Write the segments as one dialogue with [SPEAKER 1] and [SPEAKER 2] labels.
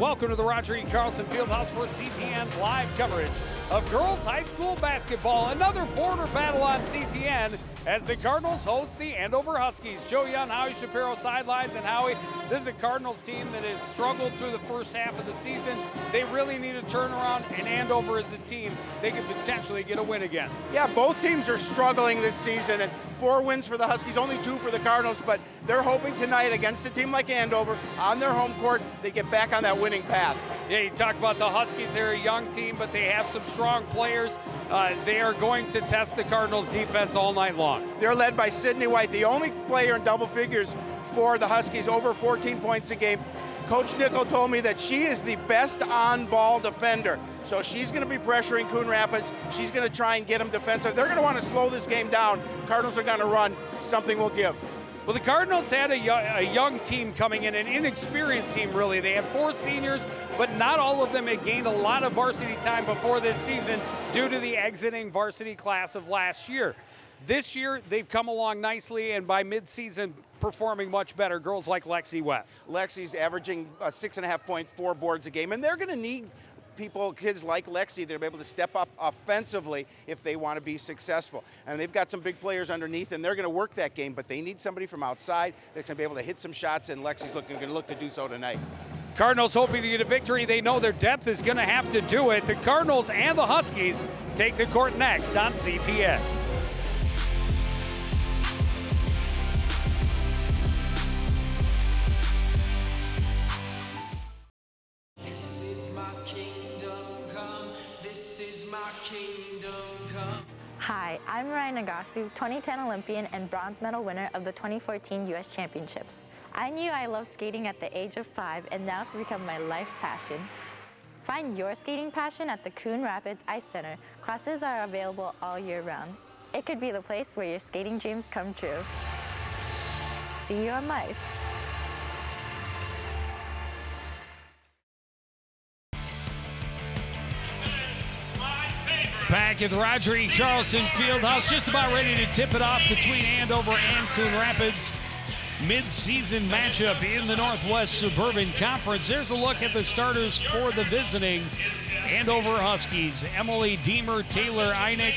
[SPEAKER 1] Welcome to the Roger E. Carlson Fieldhouse for CTN's live coverage of girls high school basketball. Another border battle on CTN as the Cardinals host the Andover Huskies. Joe Young, Howie Shapiro sidelines, and Howie, this is a Cardinals team that has struggled through the first half of the season. They really need a turnaround, and Andover is a team they could potentially get a win against.
[SPEAKER 2] Yeah, both teams are struggling this season, and 4 wins for the Huskies, only 2 for the Cardinals, but they're hoping tonight against a team like Andover on their home court, they get back on that winning path.
[SPEAKER 1] Yeah, you talk about the Huskies, they're a young team, but they have some strong players. They are going to test the Cardinals defense all night long.
[SPEAKER 2] They're led by Sydney White, the only player in double figures for the Huskies, over 14 points a game. Coach Nickel told me that she is the best on-ball defender. So she's going to be pressuring Coon Rapids. She's going to try and get them defensive. They're going to want to slow this game down. Cardinals are going to run. Something will give.
[SPEAKER 1] Well, the Cardinals had a young team coming in, an inexperienced team, really. They had 4 seniors, but not all of them had gained a lot of varsity time before this season due to the exiting varsity class of last year. This year, they've come along nicely, and by midseason, performing much better. Girls like Lexi West.
[SPEAKER 2] Lexi's averaging 6.5 points, 4 boards a game, and they're going to need kids like Lexi that are able to step up offensively if they want to be successful. And they've got some big players underneath, and they're going to work that game, but they need somebody from outside that's going to be able to hit some shots, and Lexi's going to look to do so tonight.
[SPEAKER 1] Cardinals hoping to get a victory. They know their depth is going to have to do it. The Cardinals and the Huskies take the court next on CTN.
[SPEAKER 3] Hi, I'm Ryan Nagasu, 2010 Olympian and bronze medal winner of the 2014 U.S. Championships. I knew I loved skating at the age of 5, and now it's become my life passion. Find your skating passion at the Coon Rapids Ice Center. Classes are available all year round. It could be the place where your skating dreams come true. See you on the ice.
[SPEAKER 1] Back at the Roger E. Carlson Fieldhouse, just about ready to tip it off between Andover and Coon Rapids. Mid-season matchup in the Northwest Suburban Conference. There's a look at the starters for the visiting Andover Huskies. Emily Deemer, Taylor Einig,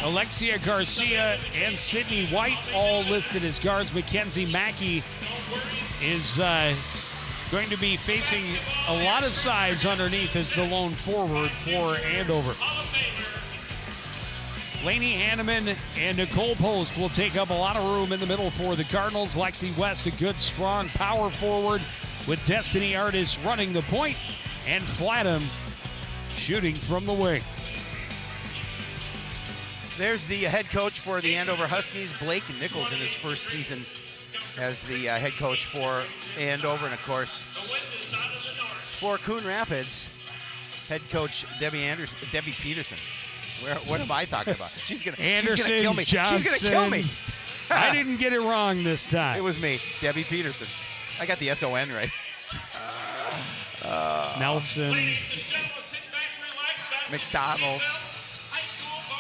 [SPEAKER 1] Alexia Garcia, and Sydney White all listed as guards. Mackenzie Mackey is going to be facing a lot of size underneath as the lone forward for Andover. Lainey Hanneman and Nicole Post will take up a lot of room in the middle for the Cardinals. Lexi West, a good, strong power forward with Destiny Artis running the point, and Flatham shooting from the wing.
[SPEAKER 2] There's the head coach for the Andover Huskies, Blake Nichols, in his first season as the head coach for Andover. And, of course, for Coon Rapids, head coach Debbie Peterson. What am I talking about? She's gonna kill me.
[SPEAKER 1] Johnson.
[SPEAKER 2] She's gonna kill me.
[SPEAKER 1] I didn't get it wrong this time.
[SPEAKER 2] It was me, Debbie Peterson. I got the S-O-N right.
[SPEAKER 1] Nelson.
[SPEAKER 2] McDonald.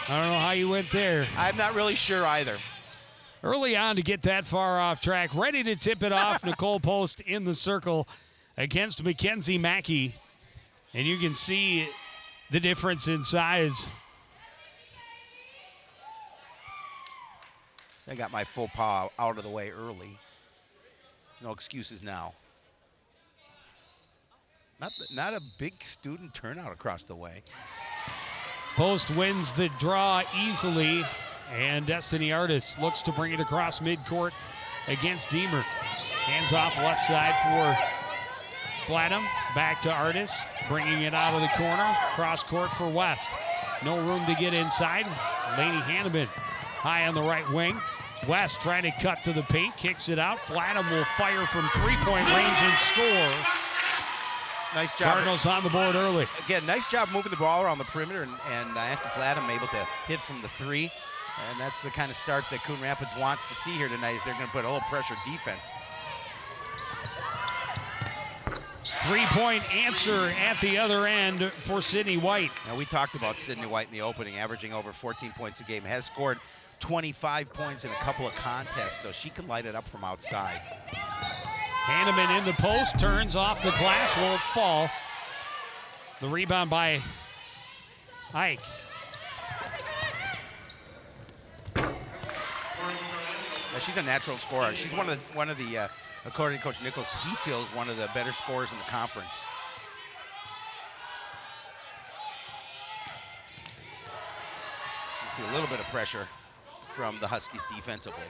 [SPEAKER 1] I don't know how you went there.
[SPEAKER 2] I'm not really sure either.
[SPEAKER 1] Early on to get that far off track. Ready to tip it off. Nicole Post in the circle against Mackenzie Mackey. And you can see the difference in size.
[SPEAKER 2] I got my faux pas out of the way early. No excuses now. Not a big student turnout across the way.
[SPEAKER 1] Post wins the draw easily, and Destiny Artis looks to bring it across midcourt against Deemer. Hands off left side for Flatham. Back to Artis, bringing it out of the corner. Cross court for West. No room to get inside. Lainey Hanneman high on the right wing. West trying to cut to the paint, kicks it out. Flatham will fire from three-point range and score.
[SPEAKER 2] Nice job.
[SPEAKER 1] Cardinals on the board early.
[SPEAKER 2] Again, nice job moving the ball around the perimeter, and Ashton Flatham able to hit from the 3. And that's the kind of start that Coon Rapids wants to see here tonight, is they're going to put a little pressure defense.
[SPEAKER 1] Three-point answer at the other end for Sydney White.
[SPEAKER 2] Now, we talked about Sydney White in the opening, averaging over 14 points a game, has scored 25 points in a couple of contests, so she can light it up from outside.
[SPEAKER 1] Hanneman in the post, turns off the glass, won't fall. The rebound by Ike.
[SPEAKER 2] She's a natural scorer. She's one of the according to Coach Nichols, he feels one of the better scorers in the conference. You see a little bit of pressure from the Huskies defensively.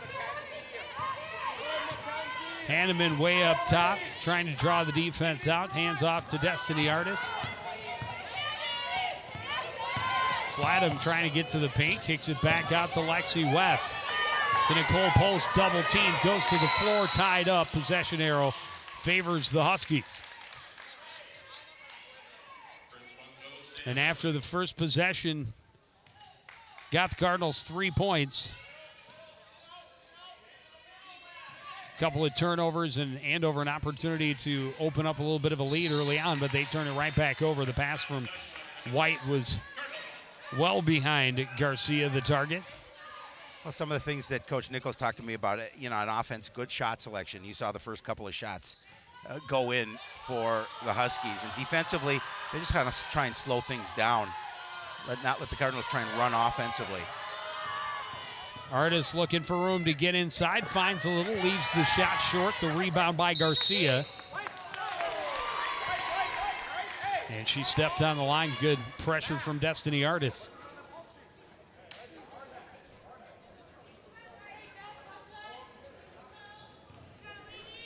[SPEAKER 1] Hanneman way up top, trying to draw the defense out. Hands off to Destiny Artis. Flatham trying to get to the paint, kicks it back out to Lexi West. To Nicole Post, double team, goes to the floor, tied up. Possession arrow favors the Huskies. And after the first possession, got the Cardinals 3 points. Couple of turnovers and Andover an opportunity to open up a little bit of a lead early on, but they turn it right back over. The pass from White was well behind Garcia, the target.
[SPEAKER 2] Well, some of the things that Coach Nichols talked to me about, on offense, good shot selection. You saw the first couple of shots go in for the Huskies. And defensively, they just kind of try and slow things down. Not let the Cardinals try and run offensively.
[SPEAKER 1] Artis looking for room to get inside, finds a little, leaves the shot short. The rebound by Garcia. And she stepped on the line. Good pressure from Destiny Artis.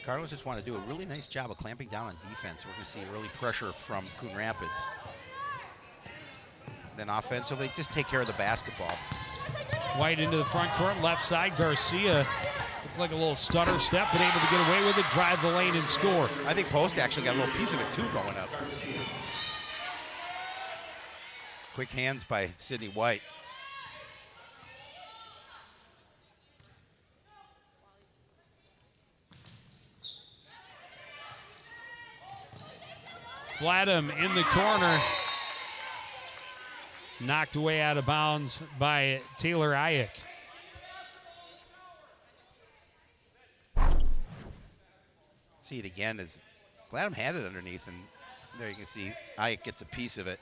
[SPEAKER 2] Cardinals just want to do a really nice job of clamping down on defense. We're going to see early pressure from Coon Rapids. Then offensively, just take care of the basketball.
[SPEAKER 1] White into the front court, left side. Garcia looked like a little stutter step, but able to get away with it, drive the lane and score.
[SPEAKER 2] I think Post actually got a little piece of it too going up. Quick hands by Sydney White.
[SPEAKER 1] Flatham in the corner. Knocked away out of bounds by Taylor Ayek.
[SPEAKER 2] See it again as Flatham had it underneath, and there you can see Ayek gets a piece of it.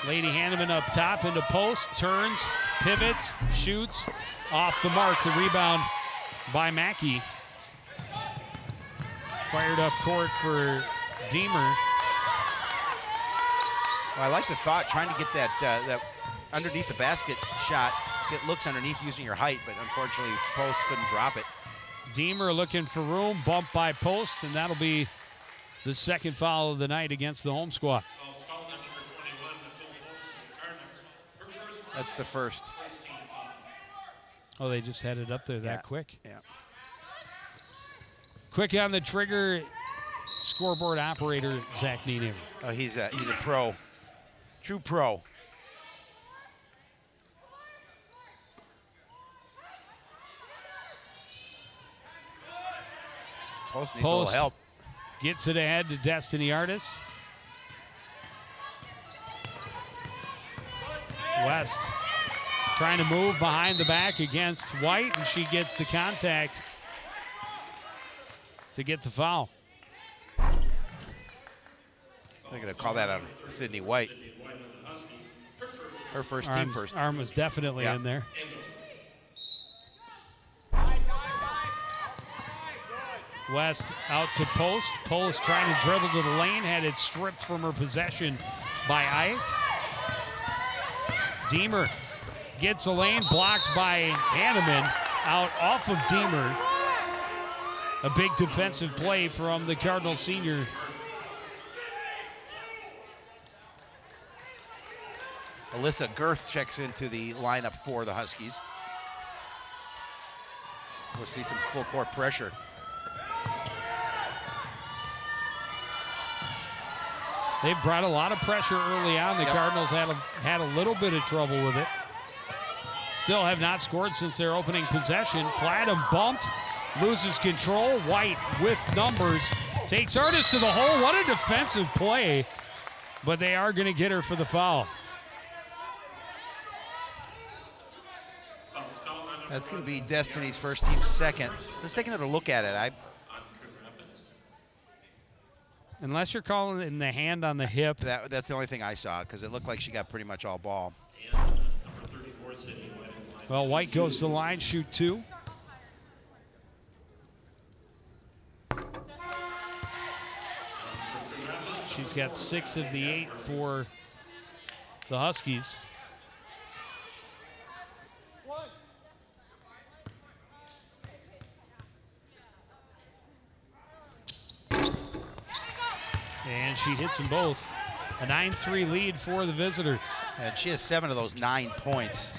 [SPEAKER 1] Lady Hanneman up top into post, turns, pivots, shoots, off the mark. The rebound by Mackey. Fired up court for Deemer.
[SPEAKER 2] Well, I like the thought, trying to get that underneath the basket shot, get looks underneath using your height, but unfortunately Post couldn't drop it.
[SPEAKER 1] Deemer looking for room, bumped by Post, and that'll be the second foul of the night against the home squad.
[SPEAKER 2] That's the first.
[SPEAKER 1] Oh, they just had it up there that quick.
[SPEAKER 2] Yeah.
[SPEAKER 1] Quick on the trigger, scoreboard operator Zach Nienaber.
[SPEAKER 2] Oh, he's a pro, true pro. Post needs a little help.
[SPEAKER 1] Gets it ahead to Destiny Artis. West trying to move behind the back against White, and she gets the contact to get the foul.
[SPEAKER 2] They're going to call that on Sydney White. Her first team first.
[SPEAKER 1] Arm was definitely in there. West out to Post. Post trying to dribble to the lane, had it stripped from her possession by Ike. Deemer gets a lane, blocked by Hanneman, out off of Deemer. A big defensive play from the Cardinal senior.
[SPEAKER 2] Alyssa Girth checks into the lineup for the Huskies. We'll see some full court pressure.
[SPEAKER 1] They've brought a lot of pressure early on. The Cardinals had a little bit of trouble with it. Still have not scored since their opening possession. Flatham bumped, loses control. White with numbers, takes Artis to the hole. What a defensive play, but they are going to get her for the foul.
[SPEAKER 4] That's going to be Destiny's first, team second. Let's take another look at it.
[SPEAKER 1] Unless you're calling it in the hand on the hip.
[SPEAKER 4] That's the only thing I saw, because it looked like she got pretty much all ball.
[SPEAKER 1] Well, White goes to the line, shoot 2. She's got 6 of the 8 for the Huskies. And she hits them both. A 9-3 lead for the visitor.
[SPEAKER 4] And she has 7 of those 9 points.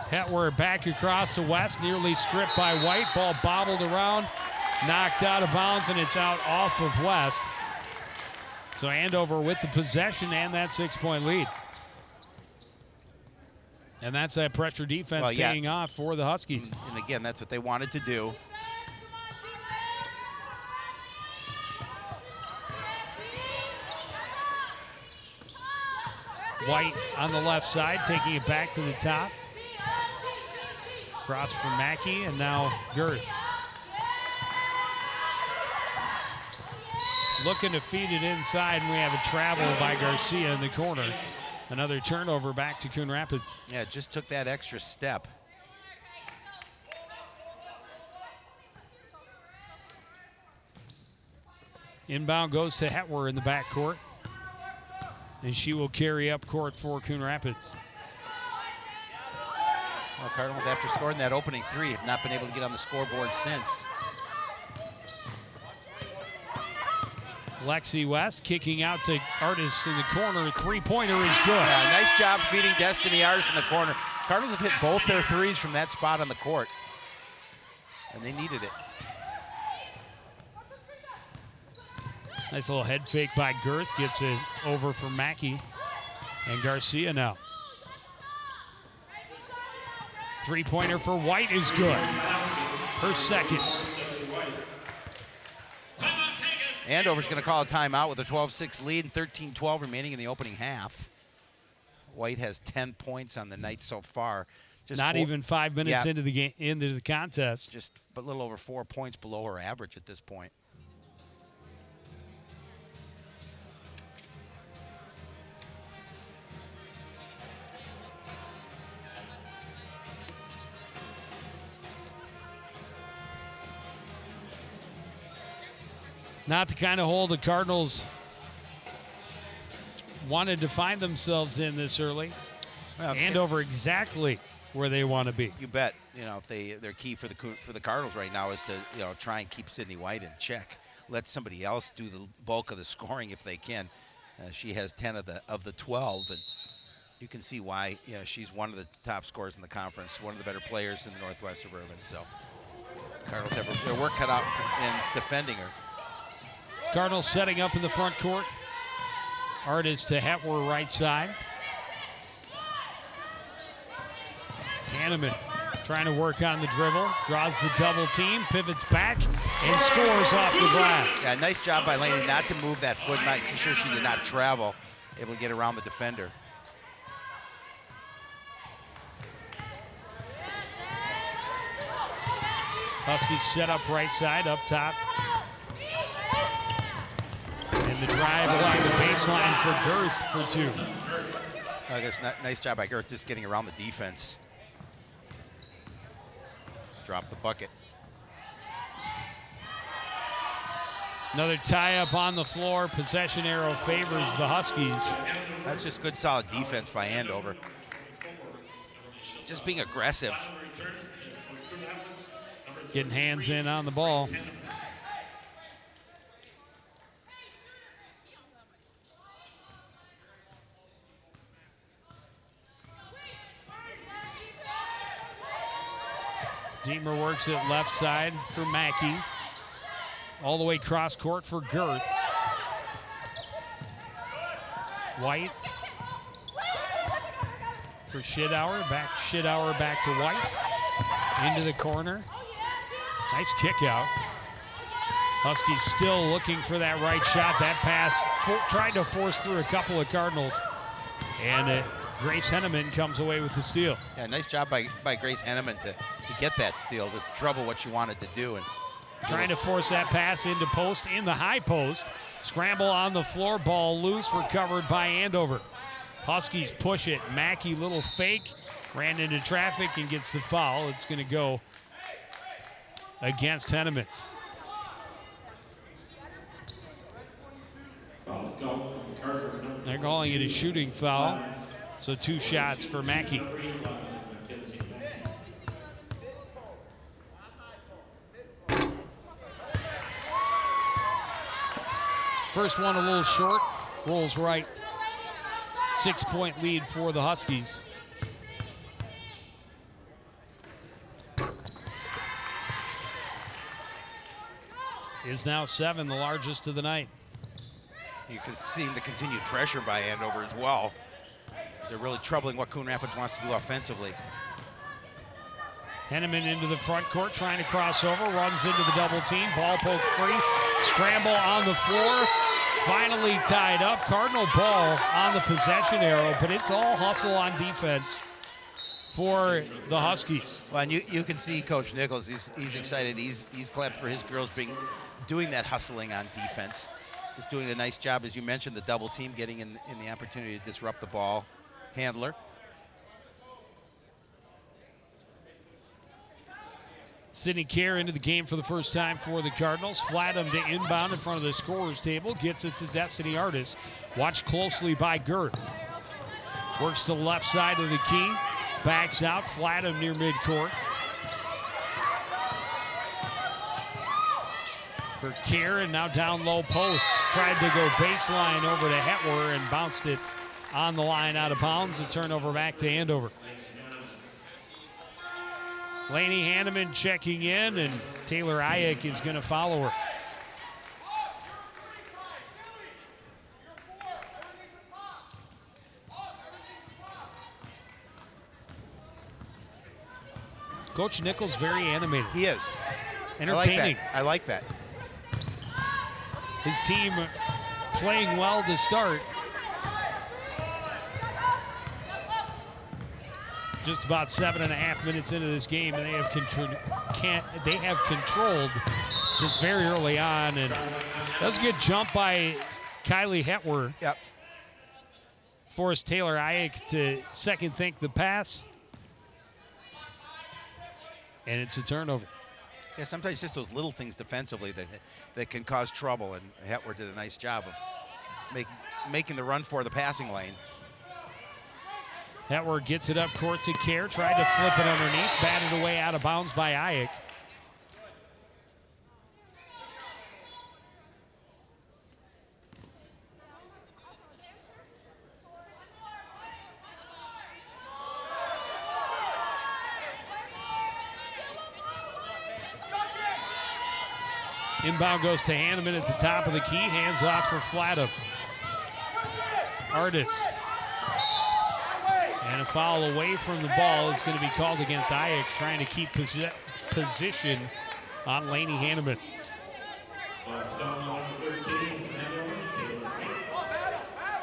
[SPEAKER 1] Hetwer back across to West, nearly stripped by White. Ball bobbled around, knocked out of bounds, and it's out off of West. So Andover with the possession and that 6-point lead. And that's that pressure defense paying off for the Huskies.
[SPEAKER 4] And again, that's what they wanted to do.
[SPEAKER 1] White on the left side, taking it back to the top. Cross from Mackey, and now Girth. Looking to feed it inside, and we have a travel by Garcia in the corner. Another turnover back to Coon Rapids.
[SPEAKER 4] Yeah, it just took that extra step.
[SPEAKER 1] Inbound goes to Hetwer in the backcourt, and she will carry up court for Coon Rapids.
[SPEAKER 4] Well, Cardinals, after scoring that opening 3, have not been able to get on the scoreboard since.
[SPEAKER 1] Lexi West kicking out to Artis in the corner. 3-pointer is good.
[SPEAKER 4] Yeah, nice job feeding Destiny Artis in the corner. Cardinals have hit both their 3s from that spot on the court, and they needed it.
[SPEAKER 1] Nice little head fake by Girth. Gets it over for Mackey. And Garcia now. 3-pointer for White is good. Her second.
[SPEAKER 4] Andover's going to call a timeout with a 12-6 lead and 13-12 remaining in the opening half. White has 10 points on the night so far.
[SPEAKER 1] Just not even 5 minutes into the game, into the contest.
[SPEAKER 4] Just a little over 4 points below her average at this point.
[SPEAKER 1] Not the kind of hole the Cardinals wanted to find themselves in this early. Well, Andover exactly where they want to be.
[SPEAKER 4] You bet. You know, if their key for the Cardinals right now is to try and keep Sydney White in check. Let somebody else do the bulk of the scoring if they can. She has 10 of the 12, and you can see why. She's one of the top scorers in the conference, one of the better players in the Northwest Suburban. So Cardinals have their work cut out in defending her.
[SPEAKER 1] Cardinals setting up in the front court. Artis to Hetwer right side. Hanneman trying to work on the dribble. Draws the double team, pivots back, and scores off the glass.
[SPEAKER 4] Yeah, nice job by Laney not to move that foot, making sure she did not travel. Able to get around the defender.
[SPEAKER 1] Huskies set up right side, up top. And the drive along the baseline for Girth for 2.
[SPEAKER 4] I guess nice job by Girth just getting around the defense. Drop the bucket.
[SPEAKER 1] Another tie-up on the floor. Possession arrow favors the Huskies.
[SPEAKER 4] That's just good, solid defense by Andover. Just being aggressive.
[SPEAKER 1] Getting hands in on the ball. Deemer works it left side for Mackey. All the way cross court for Girth. White for Shidauer. Shidauer back to White. Into the corner. Nice kick out. Huskies still looking for that right shot. That pass tried to force through a couple of Cardinals. And Grace Henneman comes away with the steal.
[SPEAKER 4] Yeah, nice job by Grace Henneman to get that steal. Just trouble what she wanted to do. And
[SPEAKER 1] trying to force that pass into post, in the high post. Scramble on the floor, ball loose, recovered by Andover. Huskies push it. Mackey, little fake, ran into traffic and gets the foul. It's going to go against Henneman. They're calling it a shooting foul, so 2 shots for Mackey. First one a little short, rolls right. 6-point lead for the Huskies. Is now 7, the largest of the night.
[SPEAKER 4] You can see the continued pressure by Andover as well. They're really troubling what Coon Rapids wants to do offensively.
[SPEAKER 1] Henneman into the front court, trying to cross over, runs into the double team, ball poke free, scramble on the floor, finally tied up. Cardinal ball on the possession arrow, but it's all hustle on defense for the Huskies.
[SPEAKER 4] Well, and you can see Coach Nichols, he's excited. He's glad for his girls doing that hustling on defense. Just doing a nice job, as you mentioned, the double team, getting in the opportunity to disrupt the ball handler.
[SPEAKER 1] Sydney Kerr into the game for the first time for the Cardinals. Flatham to inbound in front of the scorer's table. Gets it to Destiny Artis. Watched closely by Girth. Works to the left side of the key. Backs out. Flatham near midcourt. For Kerr, and now down low post. Tried to go baseline over to Hetwer and bounced it on the line out of bounds. A turnover back to Andover. Lainey Hanneman checking in, and Taylor Ayek is going to follow her. Coach Nichols very animated.
[SPEAKER 4] He is.
[SPEAKER 1] Entertaining.
[SPEAKER 4] I like that.
[SPEAKER 1] His team playing well to start. Just about 7.5 minutes into this game, and they have controlled since very early on. And that was a good jump by Kylie Hetwer.
[SPEAKER 4] Yep.
[SPEAKER 1] Forced Taylor Ayek to second think the pass. And it's a turnover.
[SPEAKER 4] Yeah, sometimes just those little things defensively that can cause trouble, and Hetwer did a nice job of making the run for the passing lane.
[SPEAKER 1] Hetwer gets it up court to Kerr, tried to flip it underneath, batted away out of bounds by Ayek. Inbound goes to Hanneman at the top of the key, hands off for Flatham. Artis. And a foul away from the ball is going to be called against Ayek, trying to keep position on Lainey Hanneman.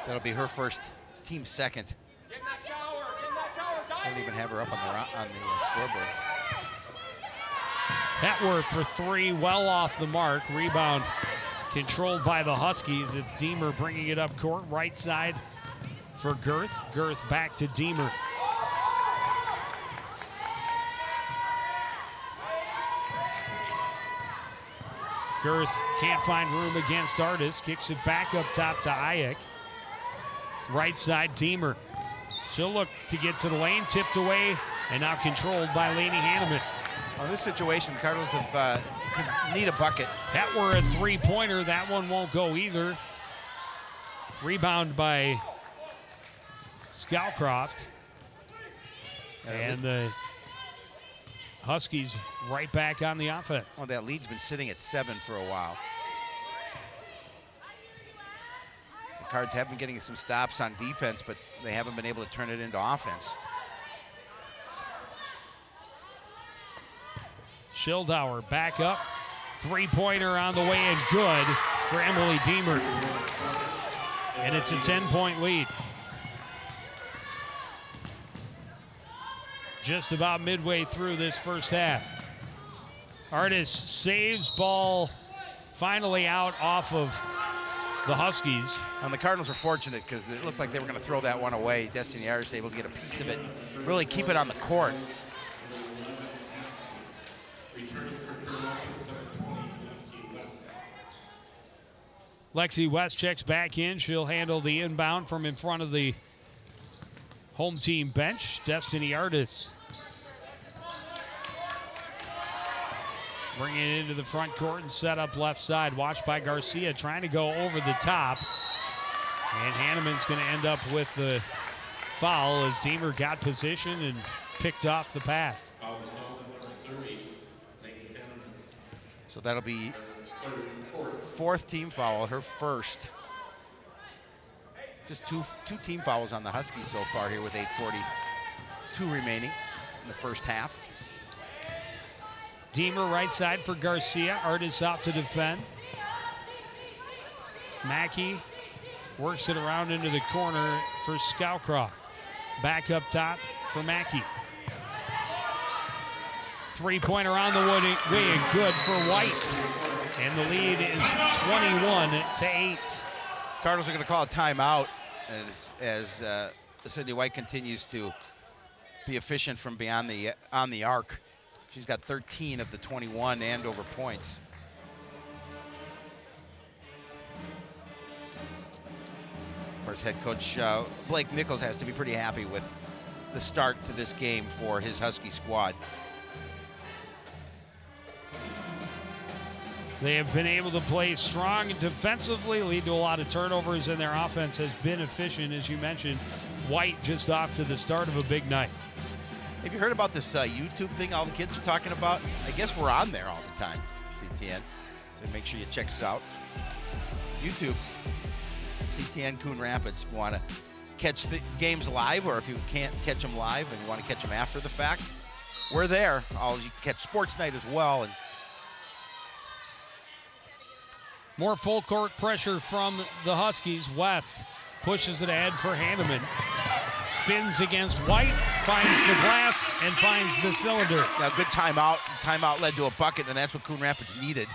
[SPEAKER 4] That'll be her first, team second. I don't even have her up on the scoreboard.
[SPEAKER 1] Hetwer for 3, well off the mark. Rebound controlled by the Huskies. It's Deemer bringing it up court, right side for Girth. Girth back to Deemer. Girth can't find room against Artis. Kicks it back up top to Ayek. Right side, Deemer. She'll look to get to the lane, tipped away, and now controlled by Lainey Hanneman.
[SPEAKER 4] On this situation, the Cardinals need a bucket.
[SPEAKER 1] Hetwer a three-pointer. That one won't go either. Rebound by Scowcroft. And the Huskies right back on the offense.
[SPEAKER 4] Well, that lead's been sitting at 7 for a while. The Cards have been getting some stops on defense, but they haven't been able to turn it into offense.
[SPEAKER 1] Schildauer back up. Three-pointer on the way and good for Emily Deemer. And it's a 10-point lead. just about midway through this first half. Artis saves, ball finally out off of the Huskies.
[SPEAKER 4] And the Cardinals are fortunate because it looked like they were going to throw that one away. Destiny Artis able to get a piece of it, really keep it on the court.
[SPEAKER 1] Lexi West checks back in. She'll handle the inbound from in front of the home team bench. Destiny Artis bringing it into the front court and set up left side. Watched by Garcia, trying to go over the top. And Hanneman's going to end up with the foul as Deemer got position and picked off the pass.
[SPEAKER 4] So that'll be fourth team foul, her first. Just two team fouls on the Huskies so far here with 8:42 remaining in the first half.
[SPEAKER 1] Deemer right side for Garcia. Artis out to defend. Mackey works it around into the corner for Scowcroft. Back up top for Mackey. Three-pointer on the wing, good for White. And the lead is 21-8.
[SPEAKER 4] Cardinals are going to call a timeout as Sydney White continues to be efficient from beyond on the arc. She's got 13 of the 21 Andover points. Of course, head coach Blake Nichols has to be pretty happy with the start to this game for his Husky squad.
[SPEAKER 1] They have been able to play strong defensively, lead to a lot of turnovers, and their offense has been efficient, as you mentioned. White just off to the start of a big night.
[SPEAKER 4] Have you heard about this YouTube thing all the kids are talking about? I guess we're on there all the time, CTN. So make sure you check us out. YouTube, CTN Coon Rapids. Want to catch the games live, or if you can't catch them live and you want to catch them after the fact, we're there. You can catch Sports Night as well. And
[SPEAKER 1] more full court pressure from the Huskies. West pushes it ahead for Hanneman. Spins against White, finds the glass, and finds the cylinder.
[SPEAKER 4] Yeah, good timeout. Timeout led to a bucket, and that's what Coon Rapids needed.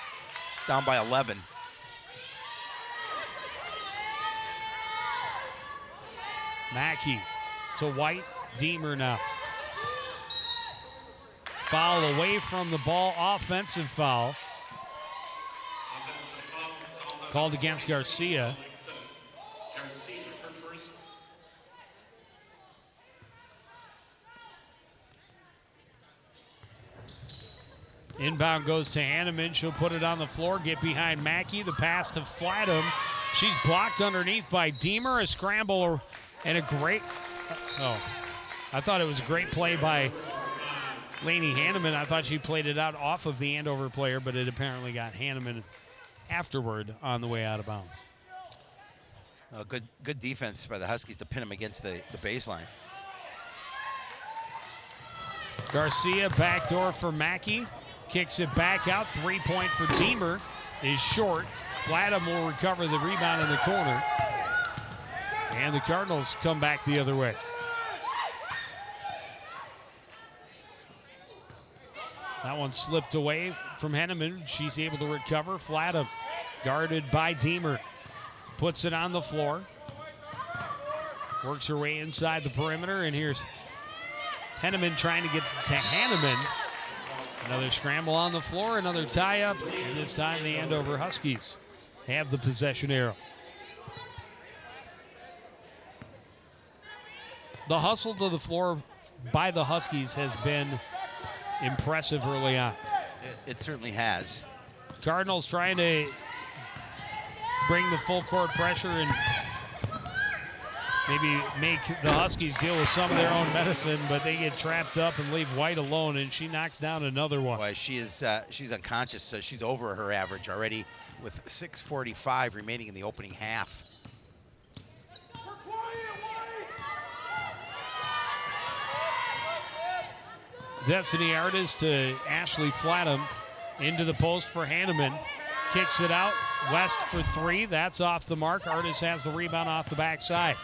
[SPEAKER 4] Down by 11.
[SPEAKER 1] Mackey to White. Deemer now. Foul away from the ball. Offensive foul. Called against Garcia. Inbound goes to Hanneman. She'll put it on the floor, get behind Mackey. The pass to Flatham. She's blocked underneath by Deemer. A scramble and a great, I thought it was a great play by Lainey Hanneman. I thought she played it out off of the Andover player, but it apparently got Hanneman afterward on the way out of bounds.
[SPEAKER 4] Good defense by the Huskies to pin him against the baseline.
[SPEAKER 1] Garcia backdoor for Mackey. Kicks it back out. 3-point for Deemer is short. Flatham will recover the rebound in the corner. And the Cardinals come back the other way. That one slipped away from Hanneman. She's able to recover. Flatham guarded by Deemer. Puts it on the floor. Works her way inside the perimeter. And here's Hanneman trying to get to Hanneman. Another scramble on the floor. Another tie-up. And this time the Andover Huskies have the possession arrow. The hustle to the floor by the Huskies has been impressive early on.
[SPEAKER 4] It certainly has.
[SPEAKER 1] Cardinals trying to bring the full court pressure and maybe make the Huskies deal with some of their own medicine, but they get trapped up and leave White alone, and she knocks down another one.
[SPEAKER 4] Boy, she's unconscious, so she's over her average already with 6:45 remaining in the opening half.
[SPEAKER 1] Destiny Artis to Ashley Flatham. Into the post for Hanneman. Kicks it out. West for three. That's off the mark. Artis has the rebound off the backside.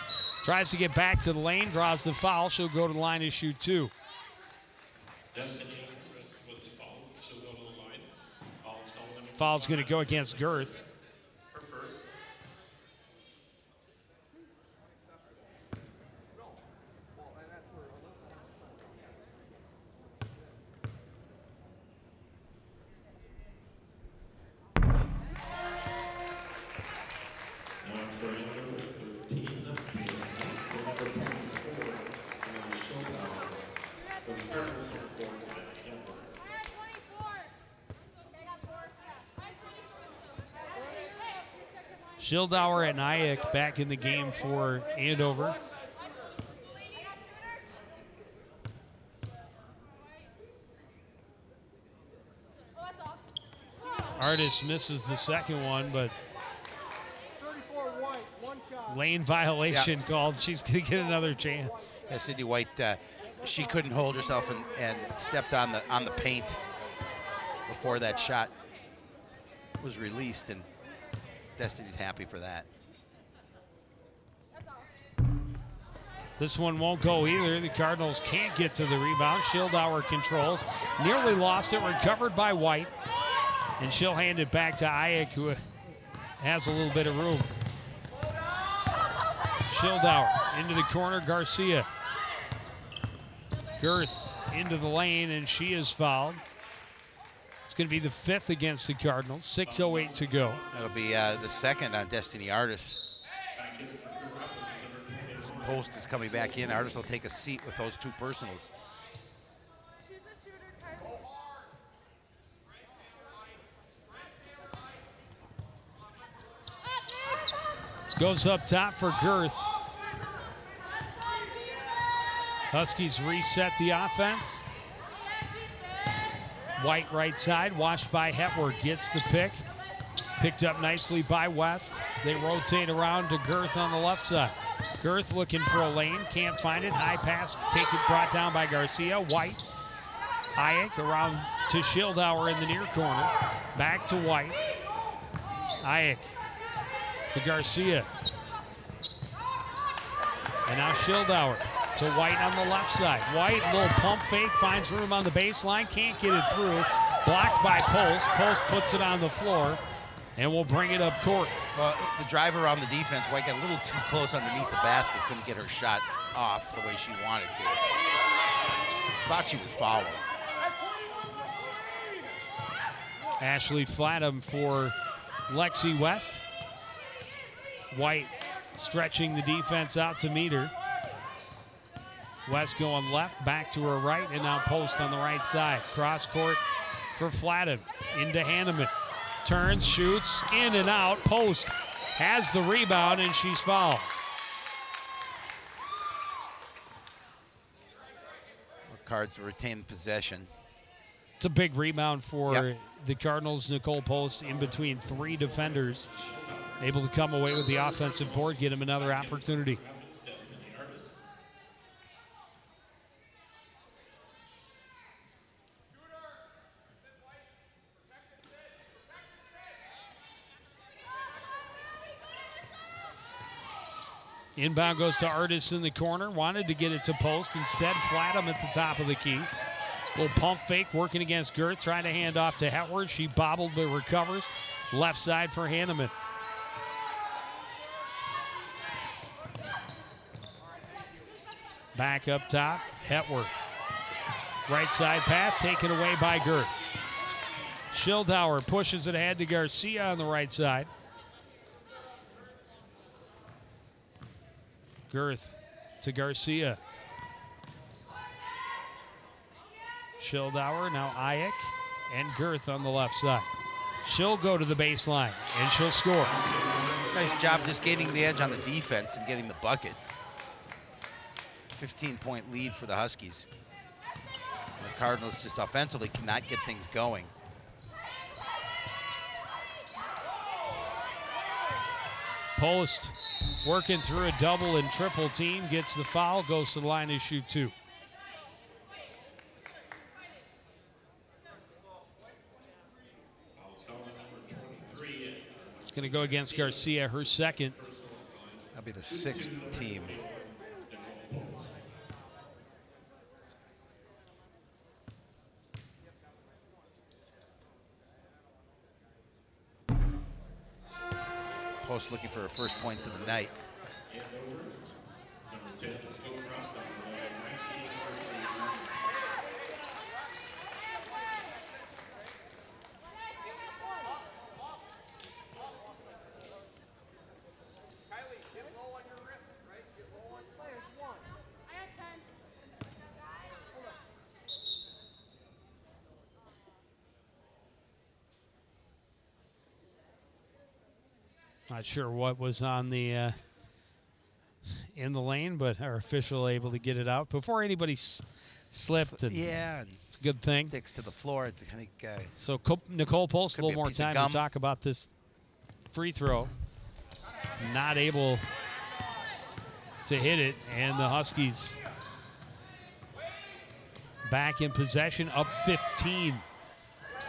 [SPEAKER 1] Tries to get back to the lane. Draws the foul. She'll go to the line to shoot two. Foul's going to go against Girth. Schildauer and Ayek back in the game for Andover. Artis misses the second one, but lane violation called. She's going to get another chance.
[SPEAKER 4] Yeah, Sydney White, she couldn't hold herself and stepped on the paint before that shot was released, and Destiny's happy for that.
[SPEAKER 1] This one won't go either. The Cardinals can't get to the rebound. Schildauer controls. Nearly lost it. Recovered by White. And she'll hand it back to Ayek, who has a little bit of room. Schildauer into the corner. Garcia. Girth into the lane, and she is fouled. It's going to be the 5th against the Cardinals. 6:08 to go.
[SPEAKER 4] That'll be the second on Destiny Artis. Post is coming back in. Artis will take a seat with those two personals.
[SPEAKER 1] Goes up top for Girth. Huskies reset the offense. White right side, watched by Hetward, gets the pick. Picked up nicely by West. They rotate around to Girth on the left side. Girth looking for a lane, can't find it. High pass, brought down by Garcia. White, Ayek around to Schildauer in the near corner. Back to White. Ayek to Garcia. And now Schildauer to White on the left side. White, little pump fake, finds room on the baseline, can't get it through. Blocked by Post. Post puts it on the floor and will bring it up court.
[SPEAKER 4] Well, the driver on the defense, White got a little too close underneath the basket, couldn't get her shot off the way she wanted to. Thought she was fouled.
[SPEAKER 1] Ashley Flatham for Lexi West. White stretching the defense out to meet her. West going left, back to her right, and now Post on the right side. Cross court for Flatham, into Hanneman. Turns, shoots, in and out. Post has the rebound, and she's fouled.
[SPEAKER 4] The Cards retain possession.
[SPEAKER 1] It's a big rebound for the Cardinals. Nicole Post in between 3 defenders. Able to come away with the offensive board, get him another opportunity. Inbound goes to Artis in the corner. Wanted to get it to Post. Instead, Flatham at the top of the key. Little pump fake working against Girth. Trying to hand off to Hetward. She bobbled but recovers. Left side for Hanneman. Back up top, Hetward. Right side pass taken away by Girth. Schildauer pushes it ahead to Garcia on the right side. Girth to Garcia. Schildauer, now Ayek, and Girth on the left side. She'll go to the baseline, and she'll score.
[SPEAKER 4] Nice job just gaining the edge on the defense and getting the bucket. 15-point lead for the Huskies. The Cardinals just offensively cannot get things going.
[SPEAKER 1] Post working through a double and triple team, gets the foul, goes to the line to shoot 2. It's going to go against Garcia, her second.
[SPEAKER 4] That'll be the 6th team. post looking for her first points of the night.
[SPEAKER 1] Not sure what was on the in the lane, but our official able to get it out before anybody slipped. And
[SPEAKER 4] yeah,
[SPEAKER 1] it's a good thing.
[SPEAKER 4] Sticks to the floor. I think.
[SPEAKER 1] So Nicole Post, a
[SPEAKER 4] Could be
[SPEAKER 1] little
[SPEAKER 4] a
[SPEAKER 1] more
[SPEAKER 4] piece of
[SPEAKER 1] time
[SPEAKER 4] gum.
[SPEAKER 1] to talk about this free throw. Not able to hit it, and the Huskies back in possession, up 15.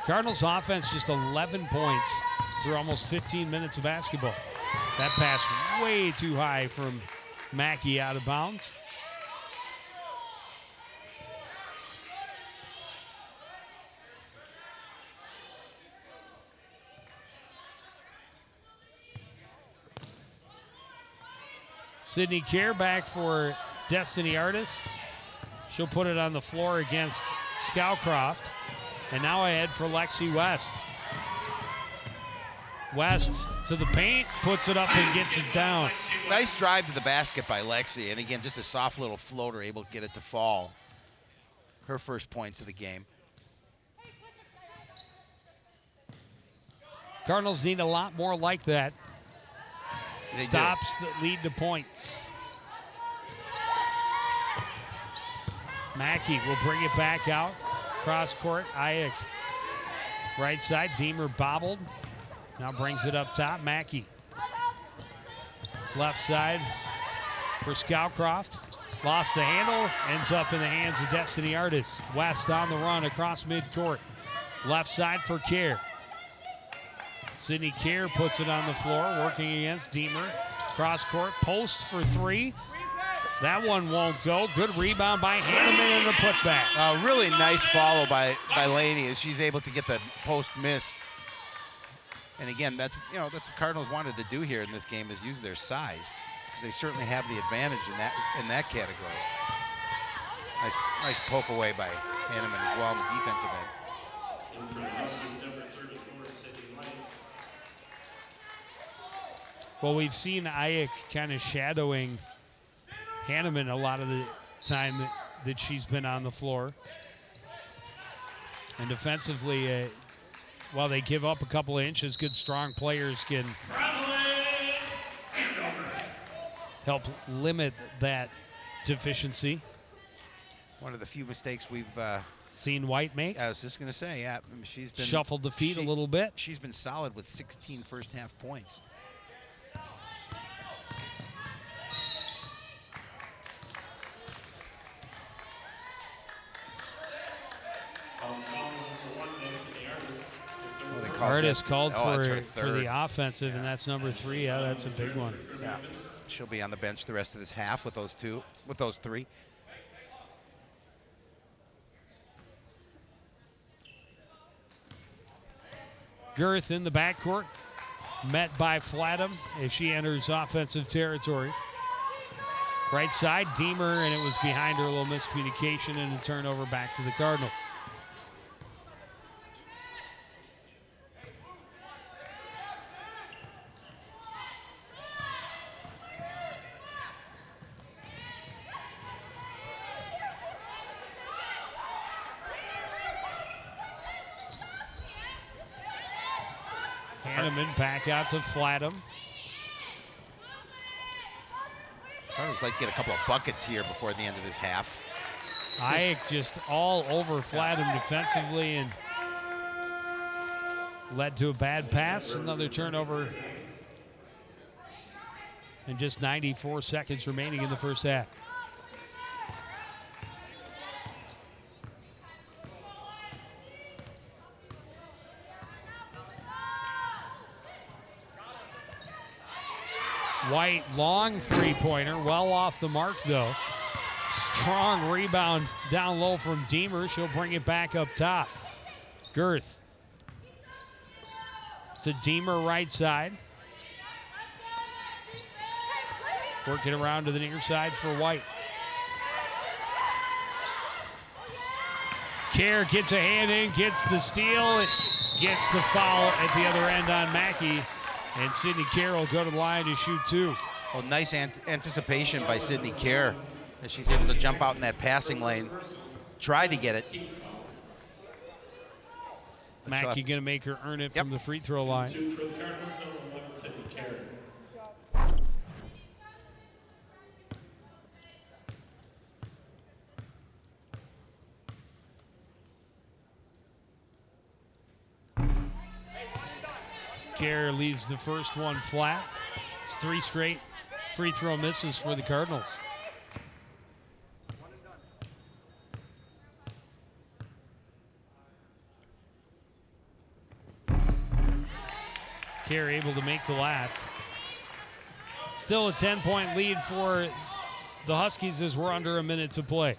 [SPEAKER 1] Cardinals offense just 11 points through almost 15 minutes of basketball. That pass way too high from Mackey, out of bounds. Sydney Kerr back for Destiny Artis. She'll put it on the floor against Scowcroft. And now ahead for Lexi West. West to the paint, puts it up and gets it down.
[SPEAKER 4] Nice drive to the basket by Lexi. And again, just a soft little floater, able to get it to fall. Her first points of the game.
[SPEAKER 1] Cardinals need a lot more like that.
[SPEAKER 4] They do.
[SPEAKER 1] Stops that lead to points. Mackey will bring it back out. Cross court, Ayuk. Right side, Deemer bobbled. Now brings it up top, Mackey. Left side for Scowcroft. Lost the handle, ends up in the hands of Destiny Artis. West on the run across midcourt. Left side for Kerr. Sydney Kerr puts it on the floor, working against Deemer. Cross court, post for three. That one won't go. Good rebound by Hanneman and a putback.
[SPEAKER 4] A really nice follow by Laney as she's able to get the post miss. And again, that's what the Cardinals wanted to do here in this game, is use their size, because they certainly have the advantage in that category. Nice poke away by Hanneman as well on the defensive end.
[SPEAKER 1] Well, we've seen Ayuk kind of shadowing Hanneman a lot of the time that she's been on the floor. And defensively, while they give up a couple of inches, good strong players can help limit that deficiency.
[SPEAKER 4] One of the few mistakes we've
[SPEAKER 1] Seen White make.
[SPEAKER 4] I was just going to say, yeah, she's been
[SPEAKER 1] Shuffled the feet a little bit.
[SPEAKER 4] She's been solid with 16 first half points.
[SPEAKER 1] Artis called
[SPEAKER 4] that's her
[SPEAKER 1] for the offensive, and that's number 3. Yeah, that's a big one.
[SPEAKER 4] Yeah, she'll be on the bench the rest of this half with those three.
[SPEAKER 1] Girth in the backcourt, met by Flatham as she enters offensive territory. Right side, Deemer, and it was behind her, a little miscommunication and a turnover back to the Cardinals. Hanneman back out to Flatham.
[SPEAKER 4] Cardinals like to get a couple of buckets here before the end of this half.
[SPEAKER 1] Ayuk just all over Flatham defensively and led to a bad pass. Another turnover. And just 94 seconds remaining in the first half. White, long three-pointer, well off the mark though. Strong rebound down low from Deemer. She'll bring it back up top. Girth to Deemer right side. Working around to the near side for White. Kerr gets a hand in, gets the steal, gets the foul at the other end on Mackey. And Sydney Kerr will go to the line to shoot 2.
[SPEAKER 4] Well, nice anticipation by Sydney Kerr as she's able to jump out in that passing lane. Tried to get it.
[SPEAKER 1] Mackey going to make her earn it from the free throw line. Kerr leaves the first one flat. It's 3 straight free throw misses for the Cardinals. Kerr able to make the last. Still a 10-point lead for the Huskies as we're under a minute to play.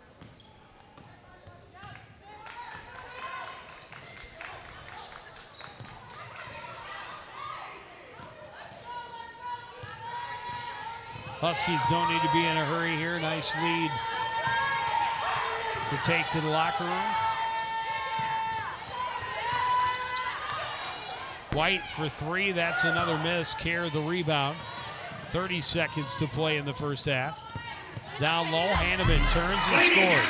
[SPEAKER 1] Huskies don't need to be in a hurry here. Nice lead to take to the locker room. White for 3, that's another miss. Kerr the rebound. 30 seconds to play in the first half. Down low, Hanneman turns and scores.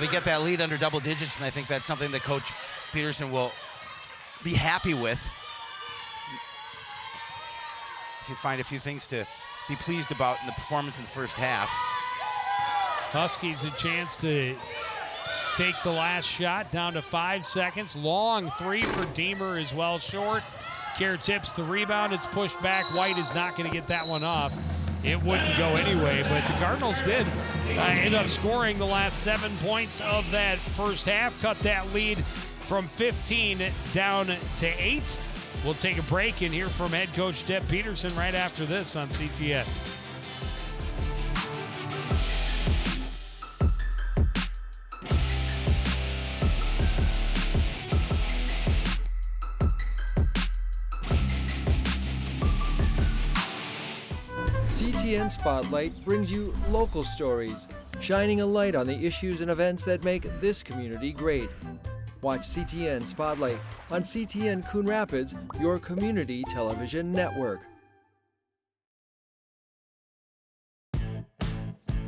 [SPEAKER 4] They get that lead under double digits, and I think that's something that Coach Peterson will be happy with. You find a few things to be pleased about in the performance in the first half.
[SPEAKER 1] Huskies a chance to take the last shot, down to 5 seconds. Long 3 for Deemer as well, short. Kerr tips the rebound, it's pushed back. White is not going to get that one off. It wouldn't go anyway, but the Cardinals did end up scoring the last 7 points of that first half, cut that lead from 15 down to 8. We'll take a break and hear from head coach Deb Peterson right after this on CTN.
[SPEAKER 5] CTN Spotlight brings you local stories, shining a light on the issues and events that make this community great. Watch CTN Spotlight on CTN Coon Rapids, your community television network.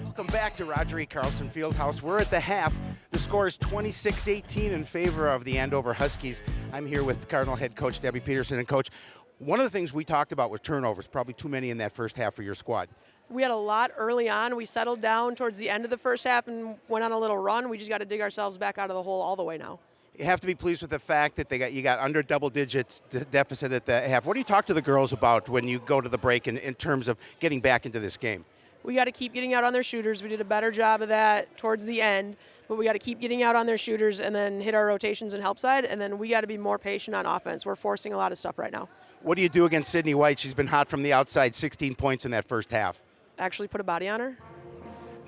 [SPEAKER 2] Welcome back to Roger E. Carlson Fieldhouse. We're at the half. The score is 26-18 in favor of the Andover Huskies. I'm here with Cardinal head coach Debbie Peterson. And Coach, one of the things we talked about was turnovers, probably too many in that first half for your squad.
[SPEAKER 6] We had a lot early on. We settled down towards the end of the first half and went on a little run. We just got to dig ourselves back out of the hole all the way now.
[SPEAKER 2] You have to be pleased with the fact that you got under double digits deficit at the half. What do you talk to the girls about when you go to the break in terms of getting back into this game?
[SPEAKER 6] We got to keep getting out on their shooters. We did a better job of that towards the end, but we got to keep getting out on their shooters and then hit our rotations and help side, and then we got to be more patient on offense. We're forcing a lot of stuff right now.
[SPEAKER 2] What do you do against Sydney White? She's been hot from the outside, 16 points in that first half.
[SPEAKER 6] Actually put a body on her.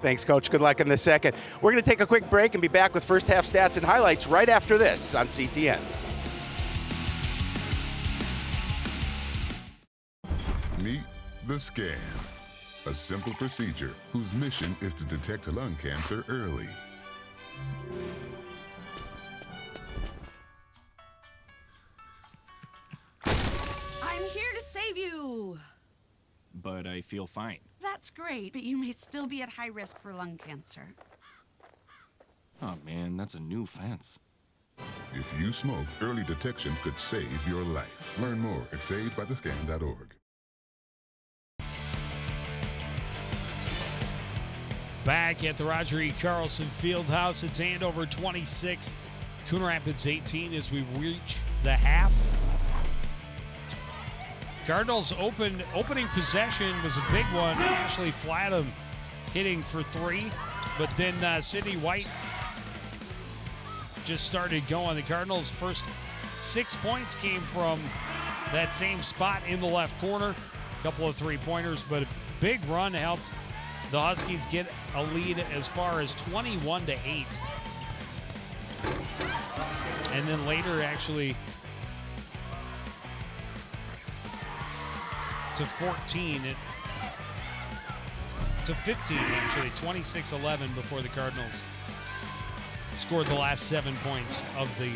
[SPEAKER 2] Thanks, Coach. Good luck in the second. We're going to take a quick break and be back with first half stats and highlights right after this on CTN.
[SPEAKER 7] Meet the scan, a simple procedure whose mission is to detect lung cancer early.
[SPEAKER 8] I'm here to save you.
[SPEAKER 9] But I feel fine.
[SPEAKER 8] That's great, but you may still be at high risk for lung cancer.
[SPEAKER 9] Oh man, that's a new fence.
[SPEAKER 7] If you smoke, early detection could save your life. Learn more at savedbythescan.org.
[SPEAKER 1] Back at the Roger E. Carlson Fieldhouse, it's Andover 26, Coon Rapids 18 as we reach the half. Cardinals opening possession was a big one. Ashley Flatham hitting for 3, but then Sydney White just started going. The Cardinals' first 6 points came from that same spot in the left corner. A couple of three-pointers, but a big run helped the Huskies get a lead as far as 21-8. And then later, actually, to 14 to 15, actually, 26-11 before the Cardinals scored the last 7 points of the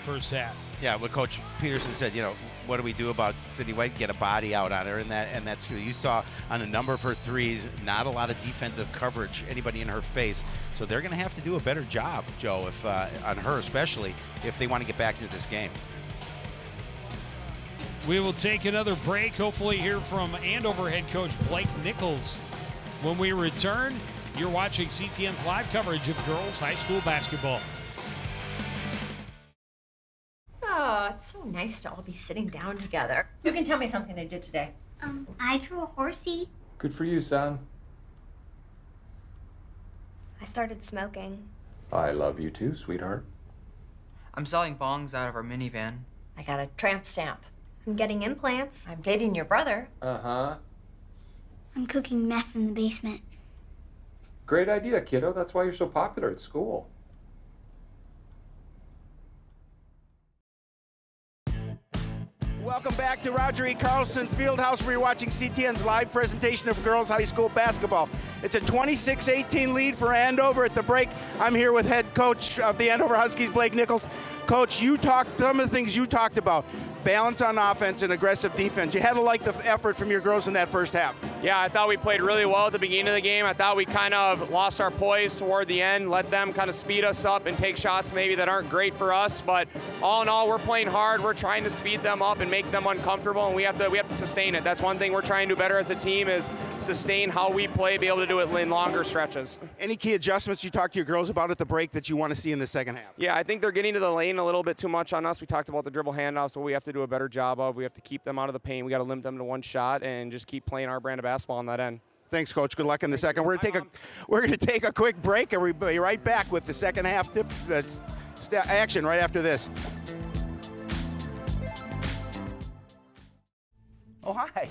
[SPEAKER 1] first half.
[SPEAKER 4] Yeah, what Coach Peterson said, you know, what do we do about Sydney White? Get a body out on her, and that's true. You saw on a number of her threes, not a lot of defensive coverage, anybody in her face. So they're going to have to do a better job, Joe, if on her especially, if they want to get back into this game.
[SPEAKER 1] We will take another break, hopefully hear from Andover head coach Blake Nichols. When we return, you're watching CTN's live coverage of girls high school basketball.
[SPEAKER 10] Oh, it's so nice to all be sitting down together. You can tell me something they did today.
[SPEAKER 11] I drew a horsey.
[SPEAKER 12] Good for you, son.
[SPEAKER 11] I started smoking.
[SPEAKER 12] I love you too, sweetheart.
[SPEAKER 13] I'm selling bongs out of our minivan.
[SPEAKER 10] I got a tramp stamp.
[SPEAKER 11] I'm getting implants.
[SPEAKER 10] I'm dating your brother.
[SPEAKER 12] Uh-huh.
[SPEAKER 11] I'm cooking meth in the basement.
[SPEAKER 12] Great idea, kiddo. That's why you're so popular at school.
[SPEAKER 2] Welcome back to Roger E. Carlson Fieldhouse, where you're watching CTN's live presentation of girls high school basketball. It's a 26-18 lead for Andover at the break. I'm here with head coach of the Andover Huskies, Blake Nichols. Coach, some of the things you talked about, balance on offense and aggressive defense. You had to like the effort from your girls in that first half.
[SPEAKER 14] Yeah, I thought we played really well at the beginning of the game. I thought we kind of lost our poise toward the end, let them kind of speed us up and take shots maybe that aren't great for us. But all in all, we're playing hard. We're trying to speed them up and make them uncomfortable, and we have to sustain it. That's one thing we're trying to do better as a team is sustain how we play, be able to do it in longer stretches.
[SPEAKER 2] Any key adjustments you talked to your girls about at the break that you want to see in the second half?
[SPEAKER 14] Yeah, I think they're getting to the lane a little bit too much on us. We talked about the dribble handoffs, what we have to do a better job of. We have to keep them out of the paint. We got to limit them to one shot and just keep playing our brand of basketball on that end.
[SPEAKER 2] Thanks, Coach. Good luck in the second. We're going to take a quick break, and we'll be right back with the second half action right after this. Oh, hi.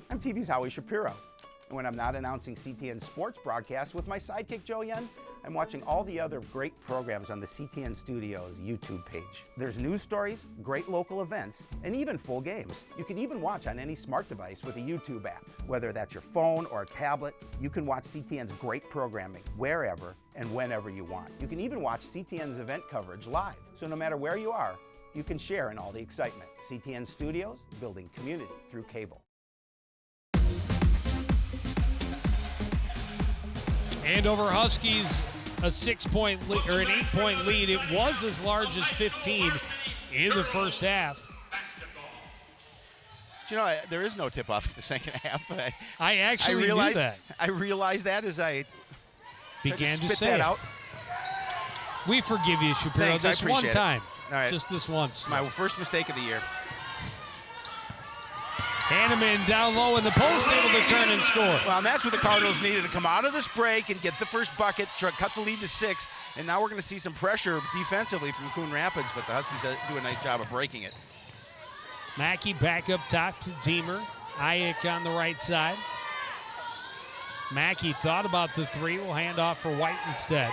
[SPEAKER 2] I'm TV's Howie Shapiro. And when I'm not announcing CTN sports broadcasts with my sidekick, Joe Yen, I'm watching all the other great programs on the CTN Studios YouTube page. There's news stories, great local events, and even full games. You can even watch on any smart device with a YouTube app. Whether that's your phone or a tablet, you can watch CTN's great programming wherever and whenever you want. You can even watch CTN's event coverage live. So no matter where you are, you can share in all the excitement. CTN Studios, building community through cable.
[SPEAKER 1] Andover Huskies, a 6-point lead, or an 8-point lead. It was as large as 15 in the first half.
[SPEAKER 4] You know, there is no tip-off in the second half.
[SPEAKER 1] I actually knew that.
[SPEAKER 4] I realized that as I
[SPEAKER 1] began to
[SPEAKER 4] spit
[SPEAKER 1] say
[SPEAKER 4] that
[SPEAKER 1] it.
[SPEAKER 4] out.
[SPEAKER 1] We forgive you, Shapiro.
[SPEAKER 4] Thanks,
[SPEAKER 1] this
[SPEAKER 4] I appreciate
[SPEAKER 1] one time.
[SPEAKER 4] All right.
[SPEAKER 1] Just this once.
[SPEAKER 4] My first mistake of the year.
[SPEAKER 1] Hanneman down low in the post, able to turn and score.
[SPEAKER 4] Well, and that's what the Cardinals needed, to come out of this break and get the first bucket, cut the lead to 6. And now we're going to see some pressure defensively from Coon Rapids, but the Huskies do a nice job of breaking it.
[SPEAKER 1] Mackey back up top to Deemer. Ayuk on the right side. Mackey thought about the three. Will hand off for White instead.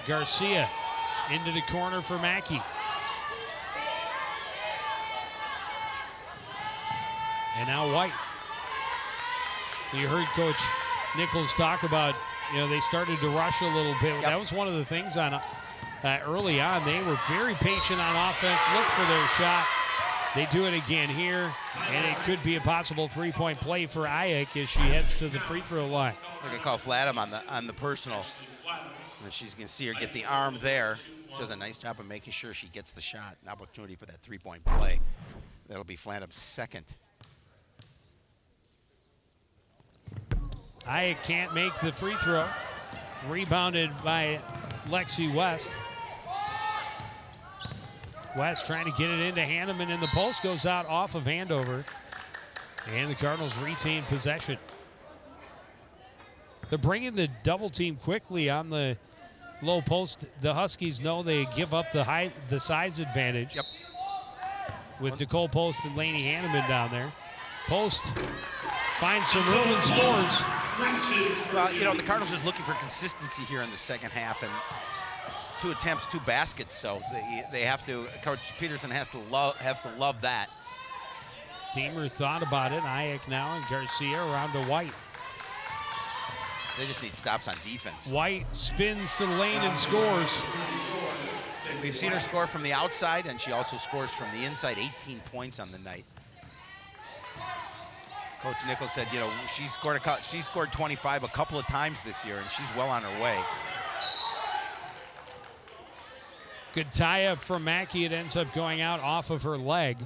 [SPEAKER 1] Garcia into the corner for Mackey. And now White. You heard Coach Nichols talk about, they started to rush a little bit. Yep. That was one of the things on early on. They were very patient on offense, look for their shot. They do it again here, and it could be a possible three-point play for Ayuk as she heads to the free throw line.
[SPEAKER 4] They're going to call Flatham on the personal. And she's going to see her get the arm there. She does a nice job of making sure she gets the shot, an opportunity for that three-point play. That'll be Flatham's second.
[SPEAKER 1] Ayuk can't make the free throw. Rebounded by Lexi West. West trying to get it into Hanneman, and the post goes out off of Andover. And the Cardinals retain possession. They're bringing the double team quickly on the low post. The Huskies know they give up the size advantage.
[SPEAKER 4] Yep.
[SPEAKER 1] With Nicole Post and Laney Hanneman down there. Post finds some room and scores.
[SPEAKER 4] Well, the Cardinals is looking for consistency here in the second half, and 2 attempts, 2 baskets, so they have to. Coach Peterson have to love that.
[SPEAKER 1] Deemer thought about it. Ayuk now and Garcia around to White.
[SPEAKER 4] They just need stops on defense.
[SPEAKER 1] White spins to the lane and scores.
[SPEAKER 4] We've seen her score from the outside, and she also scores from the inside. 18 points on the night. Coach Nichols said, you know, she scored 25 a couple of times this year, and she's well on her way.
[SPEAKER 1] Good tie-up from Mackey. It ends up going out off of her leg.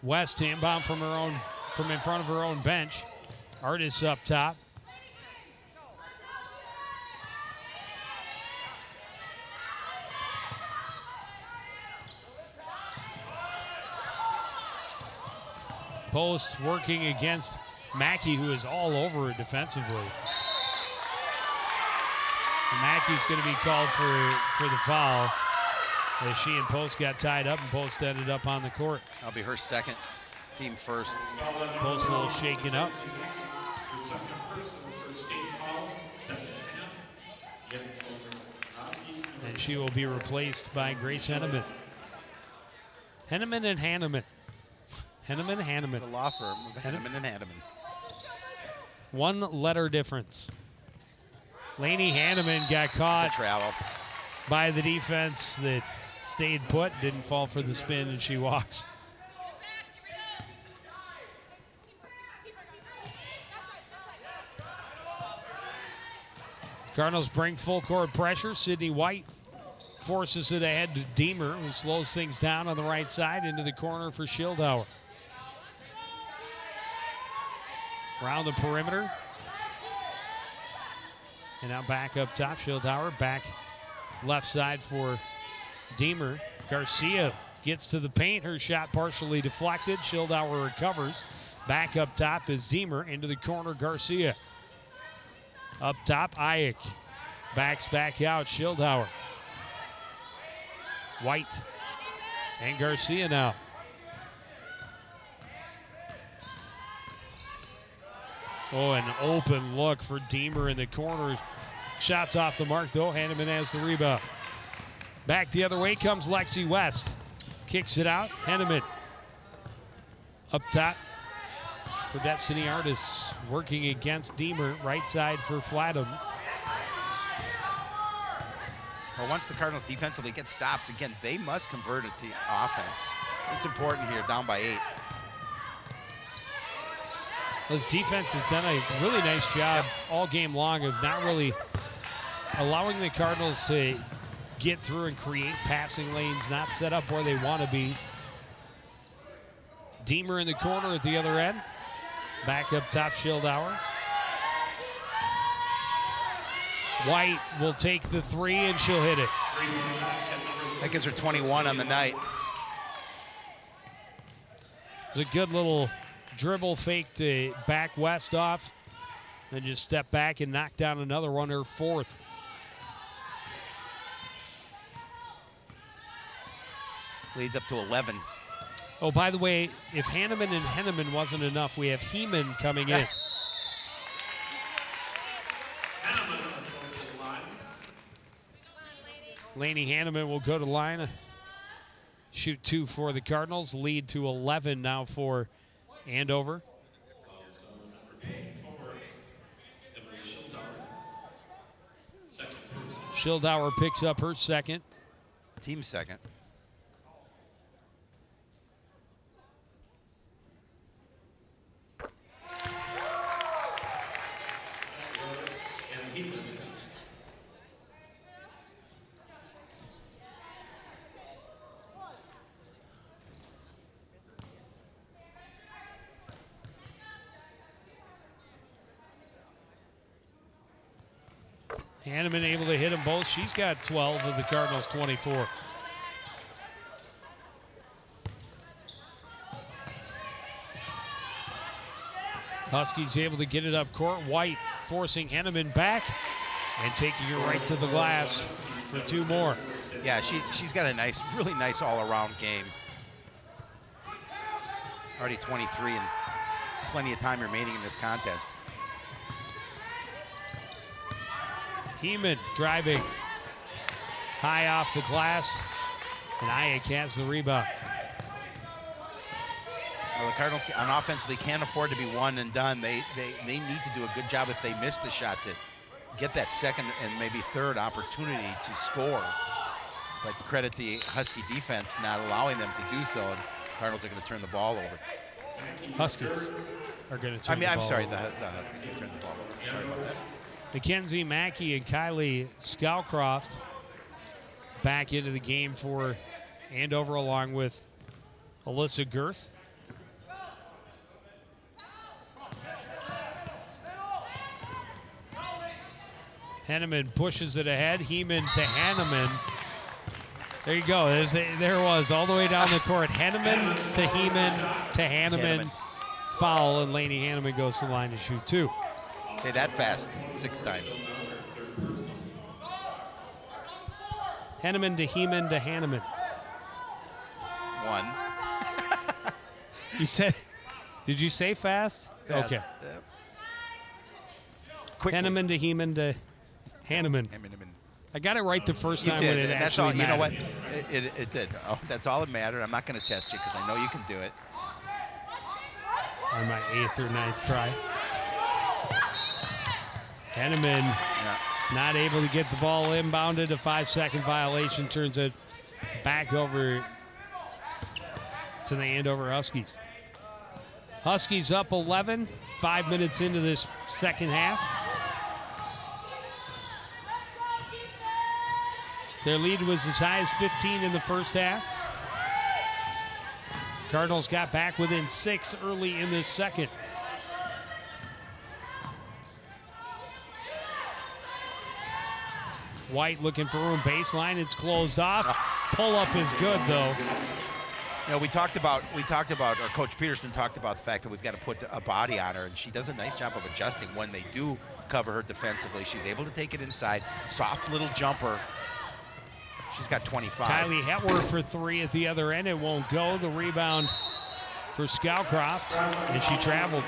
[SPEAKER 1] West inbound from in front of her own bench. Artis up top. Post working against Mackey, who is all over it defensively. And Mackey's going to be called for the foul as she and Post got tied up, and Post ended up on the court.
[SPEAKER 4] That'll be her second, team first.
[SPEAKER 1] Post a little shaken up. And she will be replaced by Grace Henneman. Henneman and Hanneman. Henneman, Hanneman.
[SPEAKER 4] The law firm of Henneman and Hanneman.
[SPEAKER 1] One letter difference. Lainey Hanneman got caught
[SPEAKER 4] travel
[SPEAKER 1] by the defense that stayed put, didn't fall for the spin, and she walks. Cardinals bring full court pressure. Sydney White forces it ahead to Deemer, who slows things down on the right side into the corner for Schildauer. Around the perimeter. And now back up top, Schildauer back left side for Deemer. Garcia gets to the paint. Her shot partially deflected. Schildauer recovers. Back up top is Deemer into the corner, Garcia. Up top, Ayek. Backs back out, Schildauer. White and Garcia now. Oh, an open look for Deemer in the corner. Shots off the mark, though. Hanneman has the rebound. Back the other way comes Lexi West. Kicks it out. Henneman up top for Destiny Artis. Working against Deemer. Right side for Flatham.
[SPEAKER 4] Well, once the Cardinals defensively get stops, again, they must convert it to offense. It's important here, down by 8.
[SPEAKER 1] This defense has done a really nice job all game long of not really allowing the Cardinals to get through and create passing lanes, not set up where they want to be. Deemer in the corner at the other end. Back up top, Schildauer. White will take the 3 and she'll hit it.
[SPEAKER 4] That gives her 21 on the night.
[SPEAKER 1] It's a good little dribble fake to back West off. Then just step back and knock down another one, her 4th.
[SPEAKER 4] Leads up to 11.
[SPEAKER 1] Oh, by the way, if Hanneman and Henneman wasn't enough, we have Heeman coming in. Lainey Hanneman will go to line. Shoot 2 for the Cardinals. Lead to 11 now for Andover. Schildauer picks up her second.
[SPEAKER 4] Team second.
[SPEAKER 1] Hanneman able to hit them both. She's got 12 of the Cardinals' 24. Huskies able to get it up court. White forcing Henneman back and taking her right to the glass for 2 more.
[SPEAKER 4] Yeah, she's got a really nice all-around game. Already 23 and plenty of time remaining in this contest.
[SPEAKER 1] Heeman driving high off the glass, and Ayek has the rebound.
[SPEAKER 4] Well, the Cardinals on offense, they can't afford to be one and done. They need to do a good job if they miss the shot to get that second and maybe third opportunity to score. But credit the Husky defense not allowing them to do so, and Cardinals are going to turn the ball over.
[SPEAKER 1] Huskies are going to turn the ball
[SPEAKER 4] I'm sorry,
[SPEAKER 1] over.
[SPEAKER 4] the Huskies are going to turn the ball over. Sorry about that.
[SPEAKER 1] Mackenzie Mackey and Kylie Scowcroft back into the game for Andover along with Alyssa Girth. Henneman pushes it ahead. Heeman to Hanneman. There you go. There it was, all the way down the court. Henneman to Heeman to Hanneman. Foul, and Lainey Hanneman goes to the line to shoot 2.
[SPEAKER 4] Say that fast 6 times.
[SPEAKER 1] Henneman to Heeman to Hanneman.
[SPEAKER 4] 1.
[SPEAKER 1] You said, did you say fast?
[SPEAKER 4] Fast.
[SPEAKER 1] Okay.
[SPEAKER 4] Quickly.
[SPEAKER 1] Henneman to Heeman to Hanneman. I got it right the first time when it
[SPEAKER 4] and that's
[SPEAKER 1] actually
[SPEAKER 4] all. You know what?
[SPEAKER 1] mattered.
[SPEAKER 4] It did. Oh, that's all that mattered. I'm not going to test you because I know you can do it.
[SPEAKER 1] On my 8th or 9th try. Henneman not able to get the ball inbounded. A 5-second violation turns it back over to the Andover Huskies. Huskies up 11, 5 minutes into this second half. Their lead was as high as 15 in the first half. Cardinals got back within 6 early in this second. White looking for room, baseline, it's closed off. Pull-up is good, though.
[SPEAKER 4] You know, we talked about, or Coach Peterson talked about the fact that we've got to put a body on her, and she does a nice job of adjusting when they do cover her defensively. She's able to take it inside, soft little jumper. She's got 25.
[SPEAKER 1] Kylie Hetworth for 3 at the other end. It won't go. The rebound for Scowcroft, and she traveled.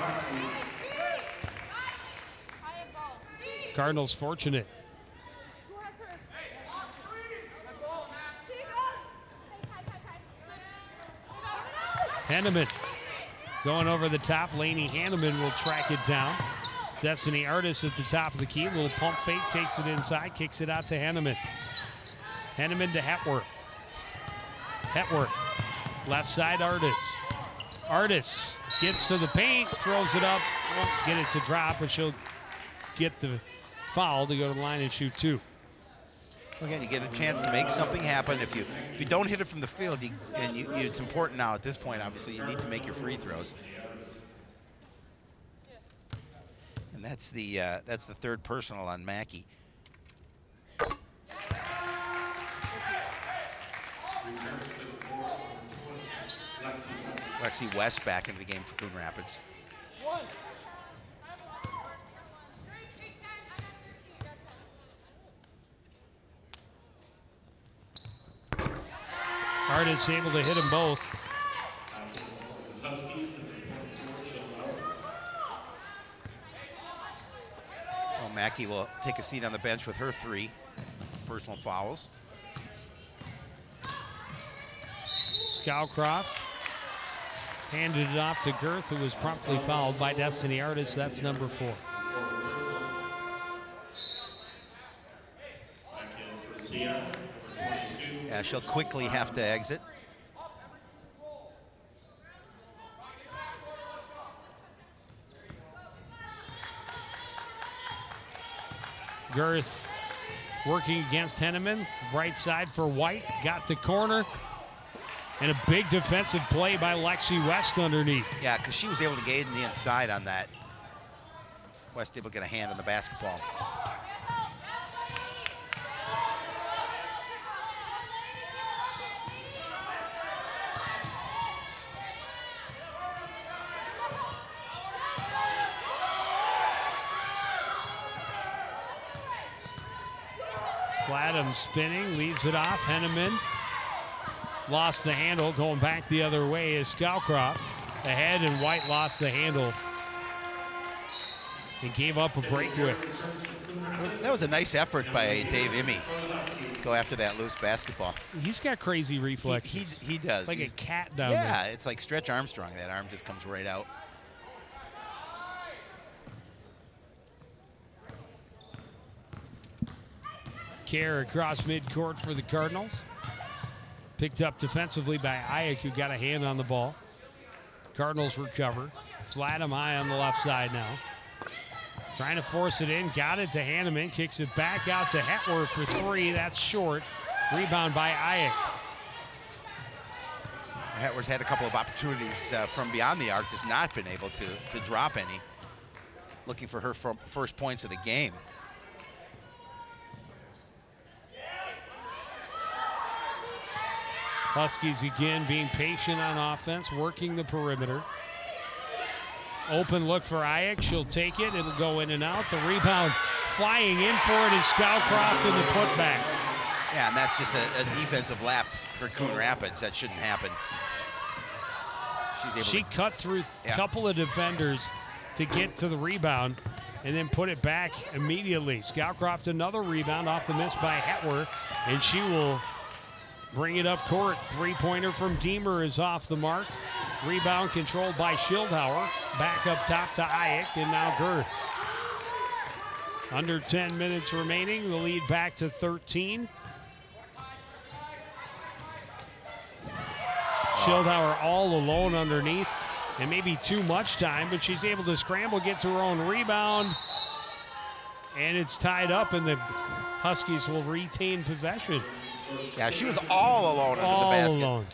[SPEAKER 1] Cardinals fortunate. Hanneman going over the top. Lainey Hanneman will track it down. Destiny Artis at the top of the key. Little pump fake, takes it inside, kicks it out to Hanneman. Hanneman to Hetworth. Hetworth, left side Artis. Artis gets to the paint, throws it up, won't get it to drop, but she'll get the foul to go to the line and shoot 2.
[SPEAKER 4] Again, you get a chance to make something happen. If you don't hit it from the field, it's important now at this point. Obviously, you need to make your free throws, and that's the 3rd personal on Mackey. Lexi West back into the game for Coon Rapids.
[SPEAKER 1] Artis able to hit them both.
[SPEAKER 4] Well, Mackey will take a seat on the bench with her 3 personal fouls.
[SPEAKER 1] Scowcroft handed it off to Girth, who was promptly fouled by Destiny Artis. That's number 4.
[SPEAKER 4] Yeah, she'll quickly have to exit.
[SPEAKER 1] Girth working against Henneman. Right side for White. Got the corner. And a big defensive play by Lexi West underneath.
[SPEAKER 4] Yeah, because she was able to get in the inside on that. West able to get a hand on the basketball.
[SPEAKER 1] Flatham spinning, leaves it off. Henneman lost the handle, going back the other way is Scowcroft. Ahead, and White lost the handle and gave up a breakaway.
[SPEAKER 4] That was a nice effort by Dave Imme. go after that loose basketball.
[SPEAKER 1] He's got crazy reflexes.
[SPEAKER 4] He does.
[SPEAKER 1] Like
[SPEAKER 4] He's
[SPEAKER 1] a cat down there.
[SPEAKER 4] Yeah, it's like Stretch Armstrong. That arm just comes right out.
[SPEAKER 1] Kerr across midcourt for the Cardinals. Picked up defensively by Ayuk, who got a hand on the ball. Cardinals recover. Flatham high on the left side now. Trying to force it in, got it to Hanneman, kicks it back out to Hetwer for three. That's short. Rebound by Ayuk.
[SPEAKER 4] Hetwer's had a couple of opportunities from beyond the arc, just not been able to drop any. Looking for her first points of the game.
[SPEAKER 1] Huskies again being patient on offense, working the perimeter. Open look for Ayuk. She'll take it. It'll go in and out. The rebound flying in for it is Scowcroft in the putback.
[SPEAKER 4] Yeah, and that's just a defensive lapse for Coon Rapids. That shouldn't happen.
[SPEAKER 1] She cut through a couple of defenders to get to the rebound and then put it back immediately. Scowcroft another rebound off the miss by Hetwer, and she will bring it up court. Three-pointer from Deemer is off the mark. Rebound controlled by Schildhauer. Back up top to Ayuk, and now Girth. Under 10 minutes remaining. The lead back to 13. Schildhauer all alone underneath, and maybe too much time, but she's able to scramble, get to her own rebound, and it's tied up, and the Huskies will retain possession.
[SPEAKER 4] Yeah, she was all alone under the basket.
[SPEAKER 1] All alone.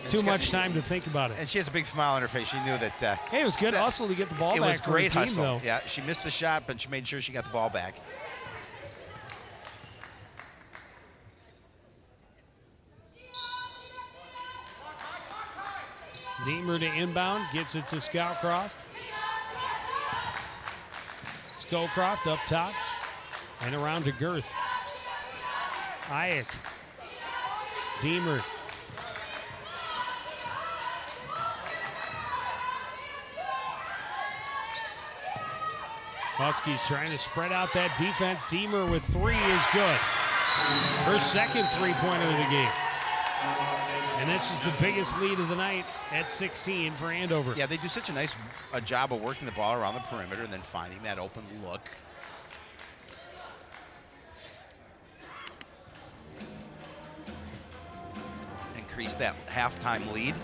[SPEAKER 1] Too much time to think about it.
[SPEAKER 4] And she has a big smile on her face. She knew that.
[SPEAKER 1] Hey, it was good hustle to get the ball back.
[SPEAKER 4] It was great
[SPEAKER 1] for the team,
[SPEAKER 4] hustle.
[SPEAKER 1] though.
[SPEAKER 4] Yeah, she missed the shot, but she made sure she got the ball back.
[SPEAKER 1] Deemer to inbound, gets it to Scowcroft. Scowcroft up top and around to Girth. Ayuk. Deemer. Huskies trying to spread out that defense. Deemer with three is good. Her second three-pointer of the game. And this is the biggest lead of the night at 16 for Andover.
[SPEAKER 4] Yeah, they do such a nice job of working the ball around the perimeter and then finding that open look. Increase that halftime lead.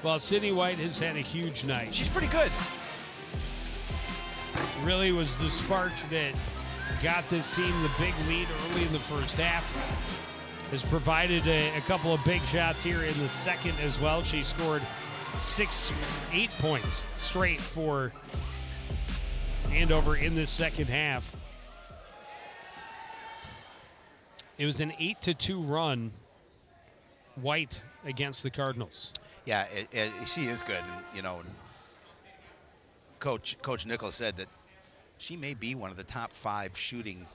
[SPEAKER 1] Well, Sydney White has had a huge night.
[SPEAKER 4] She's pretty good.
[SPEAKER 1] Really was the spark that got this team the big lead early in the first half. Has provided a couple of big shots here in the second as well. She scored 8 points straight for Andover in this second half. It was an 8-2 run, White against the Cardinals.
[SPEAKER 4] Yeah, she is good. And, you know, Coach Nichols said that she may be one of the top 5 shooting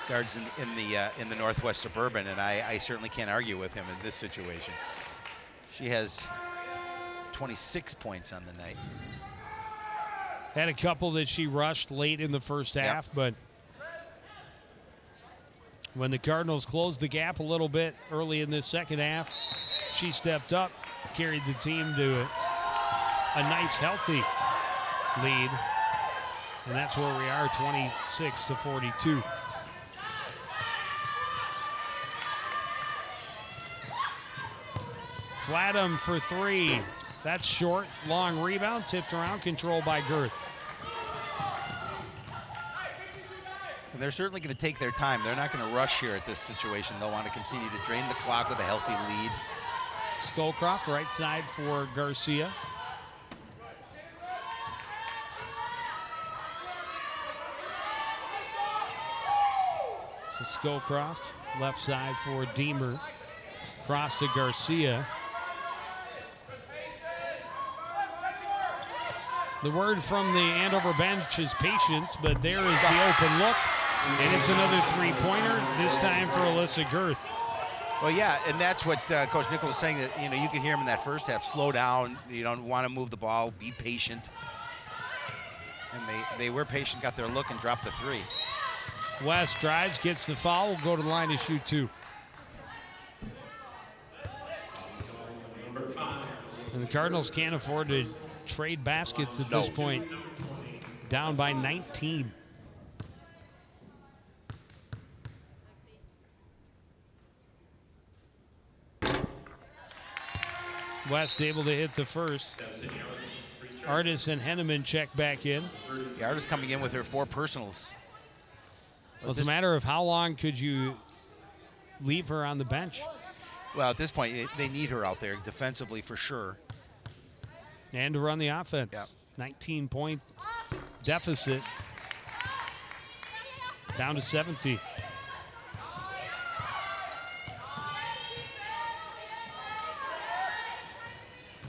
[SPEAKER 4] guards in the Northwest Suburban, and I certainly can't argue with him in this situation. She has 26 points on the night.
[SPEAKER 1] Had a couple that she rushed late in the first half, but when the Cardinals closed the gap a little bit early in this second half, she stepped up, carried the team to a nice, healthy lead. And that's where we are, 26-42. Flatham for three. That's short. Long rebound, tipped around, controlled by Girth.
[SPEAKER 4] And they're certainly going to take their time. They're not going to rush here at this situation. They'll want to continue to drain the clock with a healthy lead.
[SPEAKER 1] Scowcroft, right side for Garcia. So Scowcroft, left side for Deemer. Cross to Garcia. The word from the Andover bench is patience, but there is the open look, and it's another three-pointer, this time for Alyssa Girth.
[SPEAKER 4] Well, yeah, and that's what Coach Nickel was saying, that, you know, you can hear him in that first half, slow down, you don't want to move the ball, be patient. And they were patient, got their look, and dropped the 3.
[SPEAKER 1] West drives, gets the foul, will go to the line to shoot 2. And the Cardinals can't afford to trade baskets at this point. Down by 19. West able to hit the first. Artis and Henneman check back in.
[SPEAKER 4] The Artis coming in with her 4 personals.
[SPEAKER 1] Well, it's a matter of how long could you leave her on the bench.
[SPEAKER 4] Well, at this point, they need her out there defensively for sure.
[SPEAKER 1] And to run the offense. Yeah. 19-point deficit. Down to 17.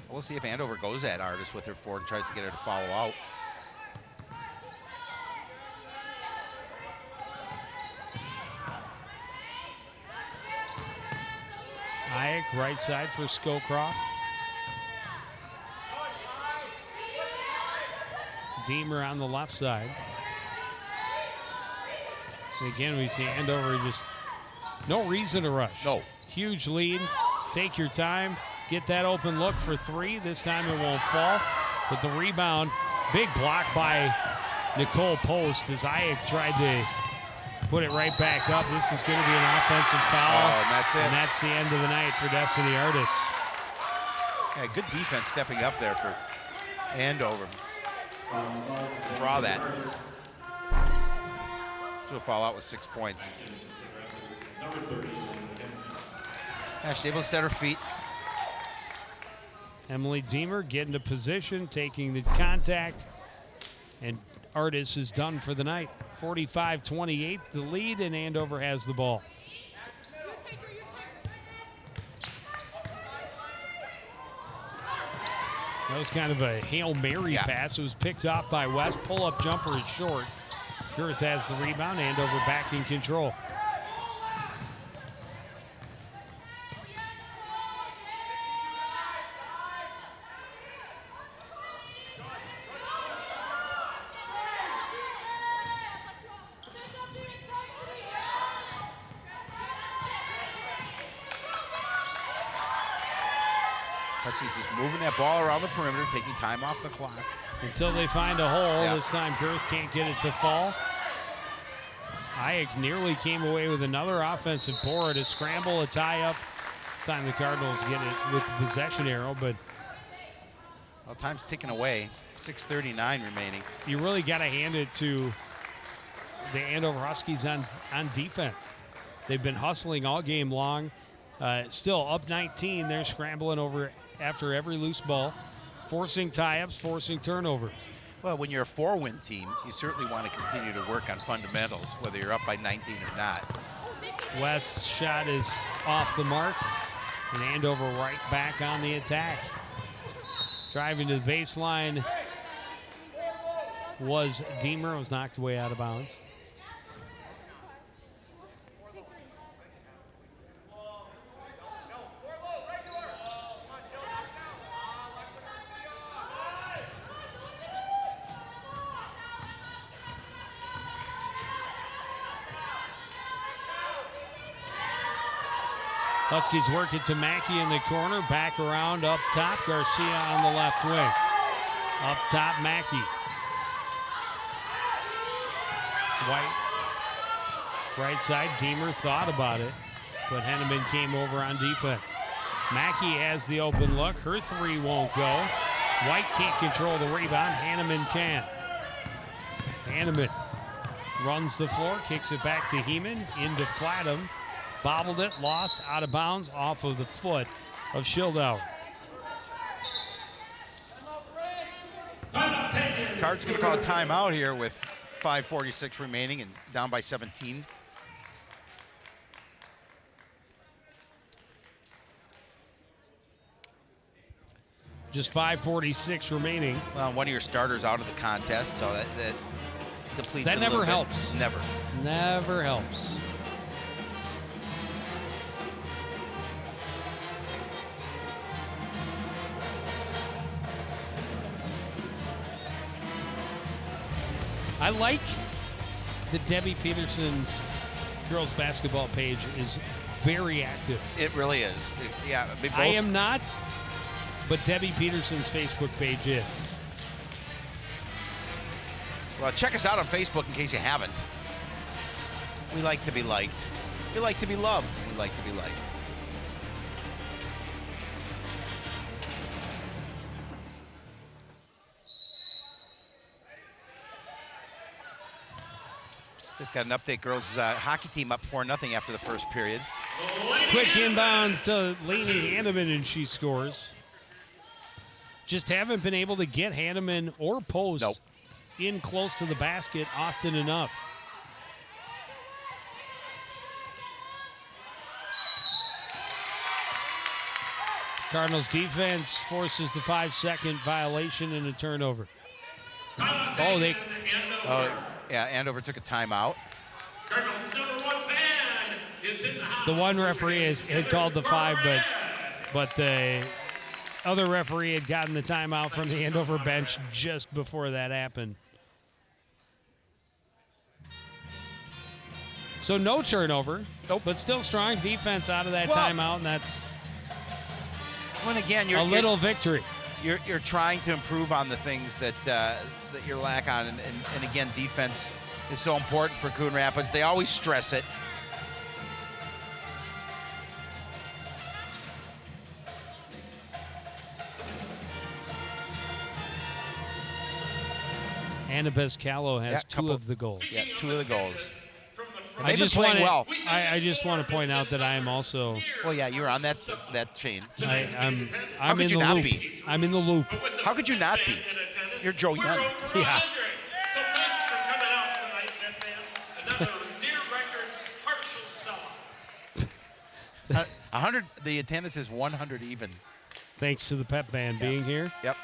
[SPEAKER 4] We'll see if Andover goes at Artis with her 4 and tries to get her to follow out.
[SPEAKER 1] Hayek, right side for Scowcroft. Deemer on the left side. And again, we see Andover just no reason to rush.
[SPEAKER 4] No.
[SPEAKER 1] Huge lead. Take your time. Get that open look for 3. This time it won't fall. But the rebound, big block by Nicole Post as Hayek tried to put it right back up. This is going to be an offensive foul.
[SPEAKER 4] Oh, and that's it.
[SPEAKER 1] And that's the end of the night for Destiny Artis.
[SPEAKER 4] Yeah, good defense stepping up there for Andover. Draw that. She'll fall out with 6 points. Yeah, she's able to set her feet.
[SPEAKER 1] Emily Deemer getting to position, taking the contact, and Artis is done for the night. 45-28 the lead, and Andover has the ball. That was kind of a Hail Mary pass. It was picked off by West. Pull-up jumper is short. Girth has the rebound. Andover back in control.
[SPEAKER 4] Huskies just moving that ball around the perimeter, taking time off the clock.
[SPEAKER 1] Until they find a hole. This time Girth can't get it to fall. Hayek nearly came away with another offensive board. A scramble, a tie-up. This time the Cardinals get it with the possession arrow, but
[SPEAKER 4] well, time's ticking away. 6:39 remaining.
[SPEAKER 1] You really got to hand it to the Andover Huskies on defense. They've been hustling all game long. Still up 19. They're scrambling over after every loose ball, forcing tie-ups, forcing turnovers.
[SPEAKER 4] Well, when you're a 4-win team, you certainly want to continue to work on fundamentals, whether you're up by 19 or not.
[SPEAKER 1] West's shot is off the mark, and Andover right back on the attack. Driving to the baseline was Deemer, was knocked away out of bounds. Huskies work it to Mackey in the corner, back around up top, Garcia on the left wing. Up top, Mackey. White, right side, Deemer thought about it, but Henneman came over on defense. Mackey has the open look, her 3 won't go. White can't control the rebound, Henneman can. Henneman runs the floor, kicks it back to Heeman, into Flatham. Bobbled it, lost, out of bounds, off of the foot of Schildauer.
[SPEAKER 4] Card's going to call a timeout here with 5:46 remaining and down by 17.
[SPEAKER 1] Just 5:46 remaining.
[SPEAKER 4] Well, one of your starters out of the contest, so that depletes.
[SPEAKER 1] That never helps.
[SPEAKER 4] Never.
[SPEAKER 1] Never helps. I like that Debbie Peterson's girls basketball page is very active.
[SPEAKER 4] It really is. Yeah,
[SPEAKER 1] I am not, but Debbie Peterson's Facebook page is.
[SPEAKER 4] Well, check us out on Facebook in case you haven't. We like to be liked. We like to be loved. We like to be liked. Just got an update, girls. Hockey team up 4-0 after the first period.
[SPEAKER 1] Quick inbounds to Lainey Hanneman, and she scores. Just haven't been able to get Hanneman or Post in close to the basket often enough. Cardinals defense forces the 5-second violation and a turnover.
[SPEAKER 4] Yeah, Andover took a timeout.
[SPEAKER 1] The one referee had called the 5, but the other referee had gotten the timeout from the Andover bench just before that happened. So no turnover, but still strong defense out of that timeout, and that's
[SPEAKER 4] again,
[SPEAKER 1] a little victory.
[SPEAKER 4] You're trying to improve on the things that you're lack on, and again, defense is so important for Coon Rapids. They always stress it.
[SPEAKER 1] Annabeth Callow has two of the goals.
[SPEAKER 4] Yeah, 2 of the goals. And
[SPEAKER 1] I
[SPEAKER 4] they've been playing well.
[SPEAKER 1] I just want to point out that I am also.
[SPEAKER 4] Well, yeah, you're on that chain.
[SPEAKER 1] I'm
[SPEAKER 4] How could
[SPEAKER 1] in
[SPEAKER 4] you
[SPEAKER 1] the
[SPEAKER 4] not
[SPEAKER 1] loop.
[SPEAKER 4] be?
[SPEAKER 1] I'm in the loop.
[SPEAKER 4] How could you not be? You're Joe Young.
[SPEAKER 1] Yeah.
[SPEAKER 15] So thanks for coming out tonight, Metman. Another near-record partial sellout.
[SPEAKER 4] 100. The attendance is 100 even.
[SPEAKER 1] Thanks to the pep band being here.
[SPEAKER 4] Yep.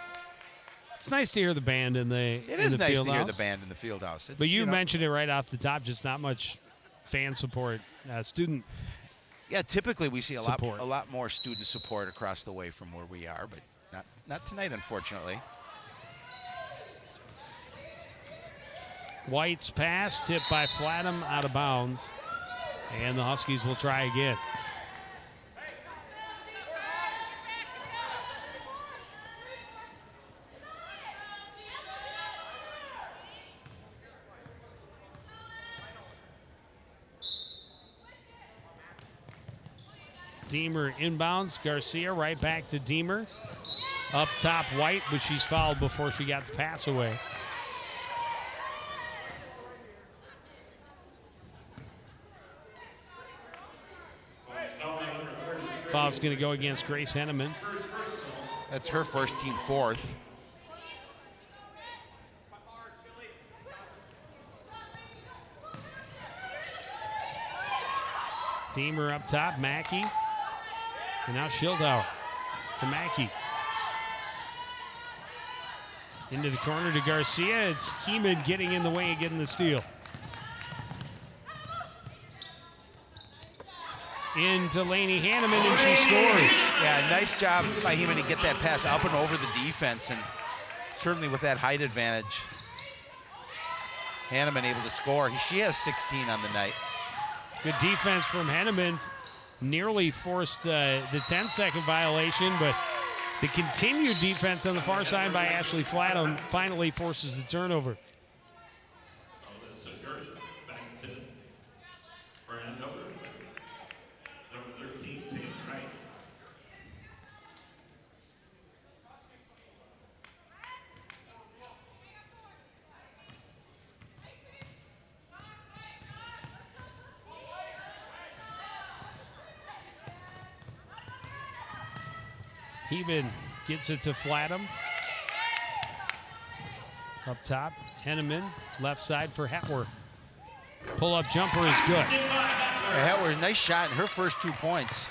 [SPEAKER 1] It's nice to hear the band in the
[SPEAKER 4] It is nice
[SPEAKER 1] field
[SPEAKER 4] to hear
[SPEAKER 1] house.
[SPEAKER 4] the band in the field house.
[SPEAKER 1] But you mentioned it right off the top, just not much fan support, student.
[SPEAKER 4] Yeah, typically we see a
[SPEAKER 1] support.
[SPEAKER 4] lot more student support across the way from where we are, but not tonight, unfortunately.
[SPEAKER 1] White's pass tipped by Flatham out of bounds, and the Huskies will try again. Deemer inbounds. Garcia right back to Deemer. Up top, White, but she's fouled before she got the pass away. Foul's going to go against Grace Henneman.
[SPEAKER 4] That's her first, team fourth.
[SPEAKER 1] Deemer up top, Mackey. And now Schildauer to Mackey. Into the corner to Garcia. It's Heeman getting in the way and getting the steal. Into Lainey Hanneman, and she scores.
[SPEAKER 4] Yeah, nice job by Heeman to get that pass up and over the defense, and certainly with that height advantage, Hanneman able to score. She has 16 on the night.
[SPEAKER 1] Good defense from Henneman. Nearly forced the 10-second violation, but the continued defense on the far side by Ashley Flatham finally forces the turnover.
[SPEAKER 15] For Andover, number 13, Tatum Wright.
[SPEAKER 1] Heeman gets it to Flatham. Up top, Henneman, left side for Hetwer. Pull-up jumper is good.
[SPEAKER 4] Yeah, Hetwer, nice shot in her first 2 points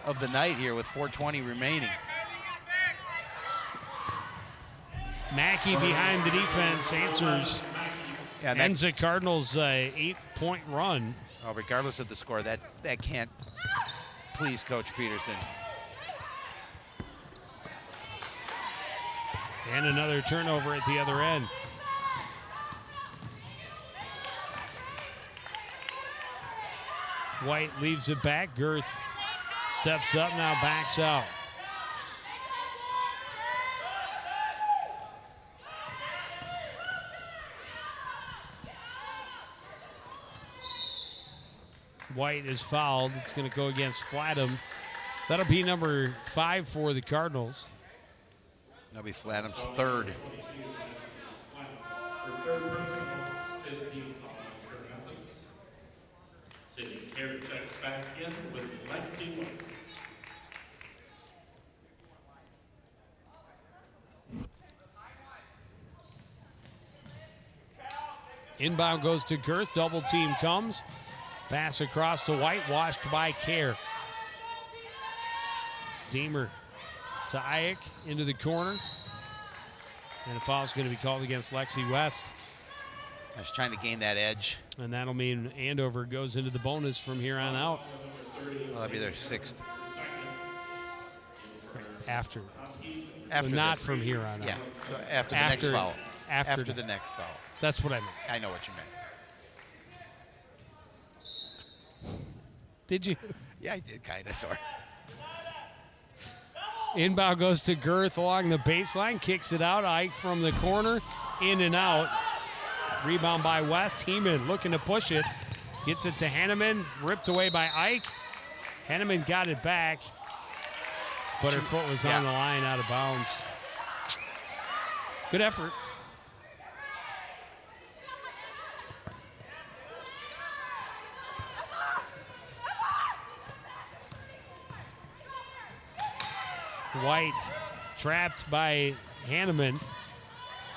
[SPEAKER 4] of the night here with 4:20 remaining.
[SPEAKER 1] Mackey behind the defense answers.
[SPEAKER 4] Yeah,
[SPEAKER 1] ends the Cardinals' 8-point run.
[SPEAKER 4] Oh, regardless of the score, that can't please Coach Peterson.
[SPEAKER 1] And another turnover at the other end. White leaves it back. Girth steps up, now backs out. White is fouled. It's going to go against Flatham. That'll be number 5 for the Cardinals.
[SPEAKER 4] That'll be Flatham's third.
[SPEAKER 15] Sydney Care checks back in with Lexi West.
[SPEAKER 1] Inbound goes to Girth. Double team comes. Pass across to White, washed by Care. Deemer to Ike into the corner. And a foul is going to be called against Lexi West.
[SPEAKER 4] I was trying to gain that edge.
[SPEAKER 1] And that'll mean Andover goes into the bonus from here on out.
[SPEAKER 4] Well, that'll be their 6th.
[SPEAKER 1] After.
[SPEAKER 4] After
[SPEAKER 1] so not
[SPEAKER 4] this.
[SPEAKER 1] from here on out.
[SPEAKER 4] Yeah, so after the next foul.
[SPEAKER 1] After
[SPEAKER 4] the next foul.
[SPEAKER 1] That's what I meant.
[SPEAKER 4] I know what you meant.
[SPEAKER 1] Did you?
[SPEAKER 4] Yeah, I did, kind of, sort of.
[SPEAKER 1] Inbound goes to Girth along the baseline, kicks it out. Ike from the corner, in and out. Rebound by West. Heeman looking to push it. Gets it to Hanneman, ripped away by Ike. Hanneman got it back, but her foot was on the line, out of bounds. Good effort. White trapped by Hanneman.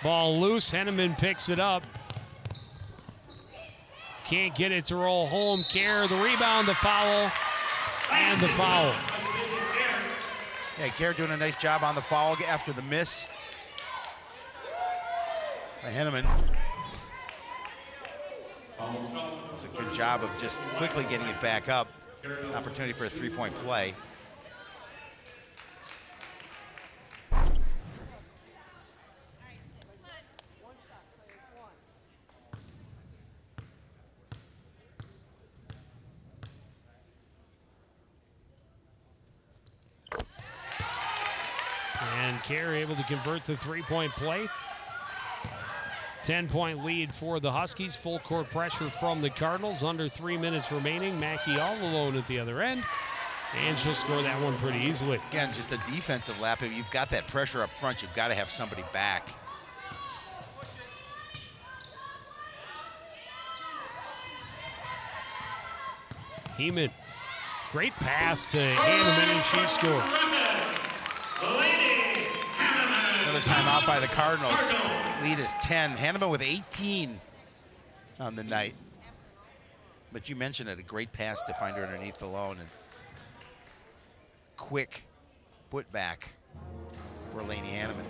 [SPEAKER 1] Ball loose. Hanneman picks it up. Can't get it to roll home. Care, the rebound, the foul, and the foul.
[SPEAKER 4] Yeah, Care doing a nice job on the foul after the miss by Hanneman. It's a good job of just quickly getting it back up. Opportunity for a three-point play.
[SPEAKER 1] And Care able to convert the three-point play. 10-point lead for the Huskies. Full court pressure from the Cardinals. Under 3 minutes remaining. Mackey all alone at the other end. And she'll score that one pretty easily.
[SPEAKER 4] Again, just a defensive lap. If you've got that pressure up front, you've got to have somebody back.
[SPEAKER 1] Heeman. Great pass to Hanneman, and she scores.
[SPEAKER 4] Another timeout by the Cardinals. Lead is 10. Hanneman with 18 on the night. But you mentioned it, a great pass to find her underneath the lone, and quick put back for Lainey Hanneman.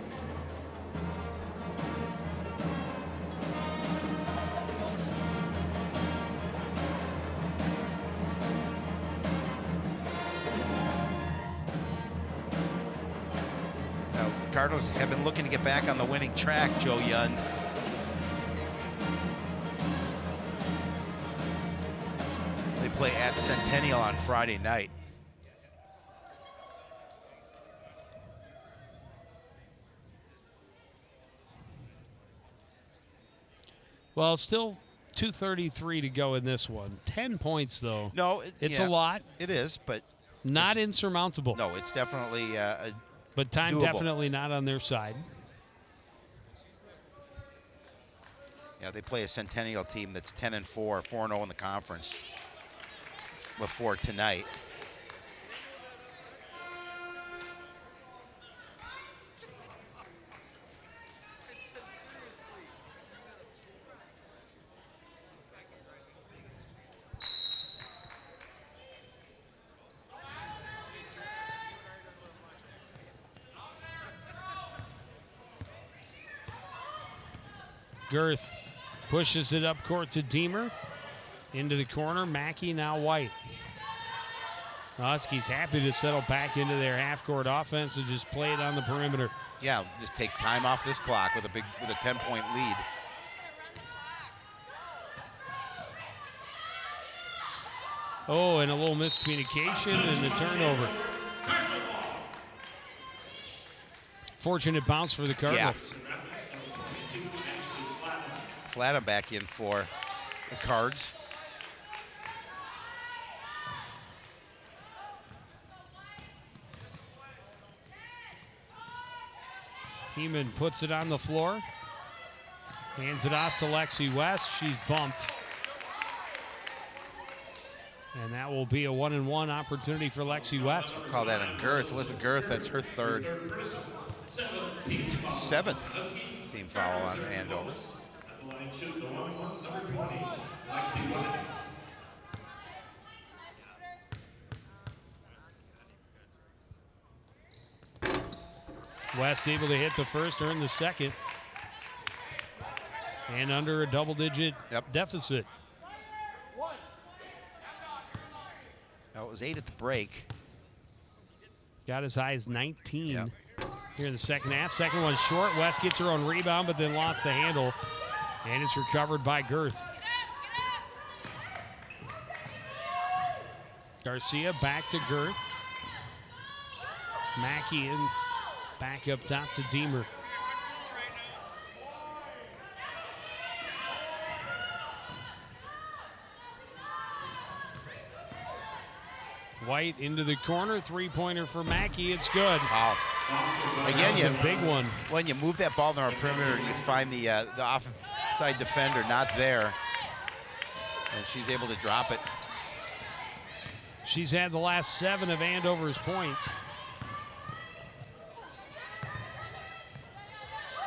[SPEAKER 4] Cardinals have been looking to get back on the winning track, Joe Young. They play at Centennial on Friday night.
[SPEAKER 1] Well, still 2:33 to go in this one. 10 points, though.
[SPEAKER 4] No,
[SPEAKER 1] it's a lot.
[SPEAKER 4] It is, but
[SPEAKER 1] not insurmountable.
[SPEAKER 4] No, it's definitely
[SPEAKER 1] but time
[SPEAKER 4] doable.
[SPEAKER 1] Definitely not on their side.
[SPEAKER 4] Yeah, they play a Centennial team that's 10-4, 4-0 in the conference before tonight.
[SPEAKER 1] Girth pushes it up court to Deemer. Into the corner, Mackey, now White. The Huskies happy to settle back into their half-court offense and just play it on the perimeter.
[SPEAKER 4] Yeah, just take time off this clock with a 10-point lead.
[SPEAKER 1] Oh, and a little miscommunication and the turnover. Fortunate bounce for the Cardinals.
[SPEAKER 4] Yeah. Flatham back in for the Cards.
[SPEAKER 1] Heeman puts it on the floor. Hands it off to Lexi West. She's bumped. And that will be a 1-and-1 opportunity for Lexi West.
[SPEAKER 4] Call that a girth. Listen, girth, that's her third. Seventh team foul on Andover.
[SPEAKER 15] At the line shoot, the 1-1, number 20, Lexi West.
[SPEAKER 1] West able to hit the first, earn the second. And under a double-digit deficit.
[SPEAKER 4] That was 8 at the break.
[SPEAKER 1] Got as high as 19 here in the second half. Second one short. West gets her own rebound, but then lost the handle. And it's recovered by Girth. Garcia back to Girth. Mackey in back up top to Deemer. White into the corner, three-pointer for Mackey. It's good.
[SPEAKER 4] Wow. Again,
[SPEAKER 1] a big one.
[SPEAKER 4] When you move that ball down our perimeter, you find the offside defender not there, and she's able to drop it.
[SPEAKER 1] She's had the last 7 of Andover's points.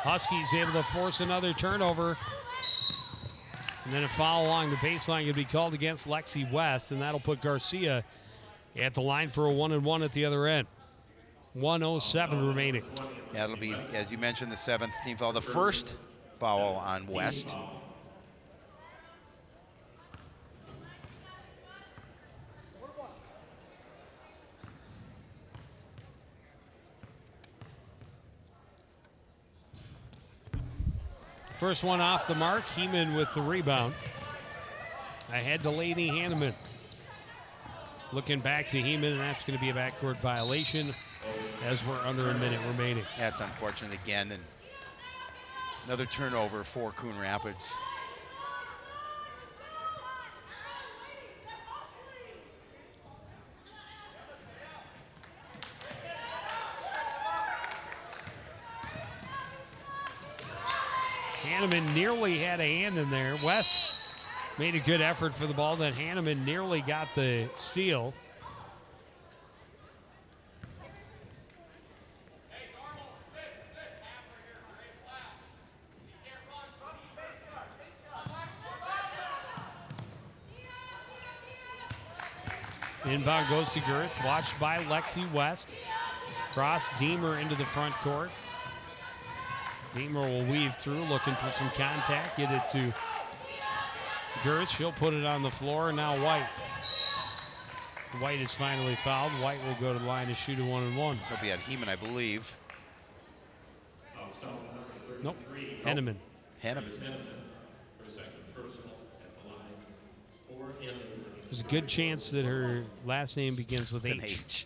[SPEAKER 1] Huskies able to force another turnover. And then a foul along the baseline could be called against Lexi West, and that'll put Garcia at the line for a 1-and-1 at the other end. 1:07 remaining.
[SPEAKER 4] Yeah, it'll be, as you mentioned, the 7th team foul. The first foul on West.
[SPEAKER 1] First one off the mark. Heeman with the rebound. Ahead to Lady Hanneman. Looking back to Heeman, and that's going to be a backcourt violation as we're under a minute remaining.
[SPEAKER 4] That's unfortunate again, and another turnover for Coon Rapids.
[SPEAKER 1] Hanneman nearly had a hand in there. West made a good effort for the ball. Then Hanneman nearly got the steal. Inbound goes to Girth, watched by Lexi West. Cross Deemer into the front court. Deemer will weave through, looking for some contact, get it to Girth. She'll put it on the floor, and now White. White is finally fouled. White will go to the line to shoot a 1-and-1.
[SPEAKER 4] It'll be on Heeman, I believe.
[SPEAKER 1] Nope, Hanneman.
[SPEAKER 4] Hanneman.
[SPEAKER 1] There's a good chance that her last name begins with H.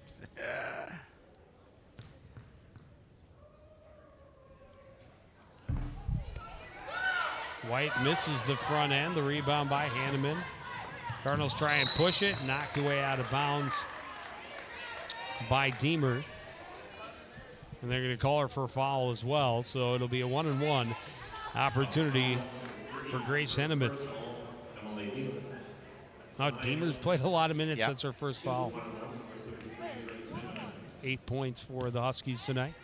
[SPEAKER 1] White misses the front end. The rebound by Hanneman. Cardinals try and push it. Knocked away out of bounds by Deemer. And they're going to call her for a foul as well. So it'll be a 1-and-1 opportunity for Grace Hanneman. Now Deemer's played a lot of minutes since her first foul. 8 points for the Huskies tonight.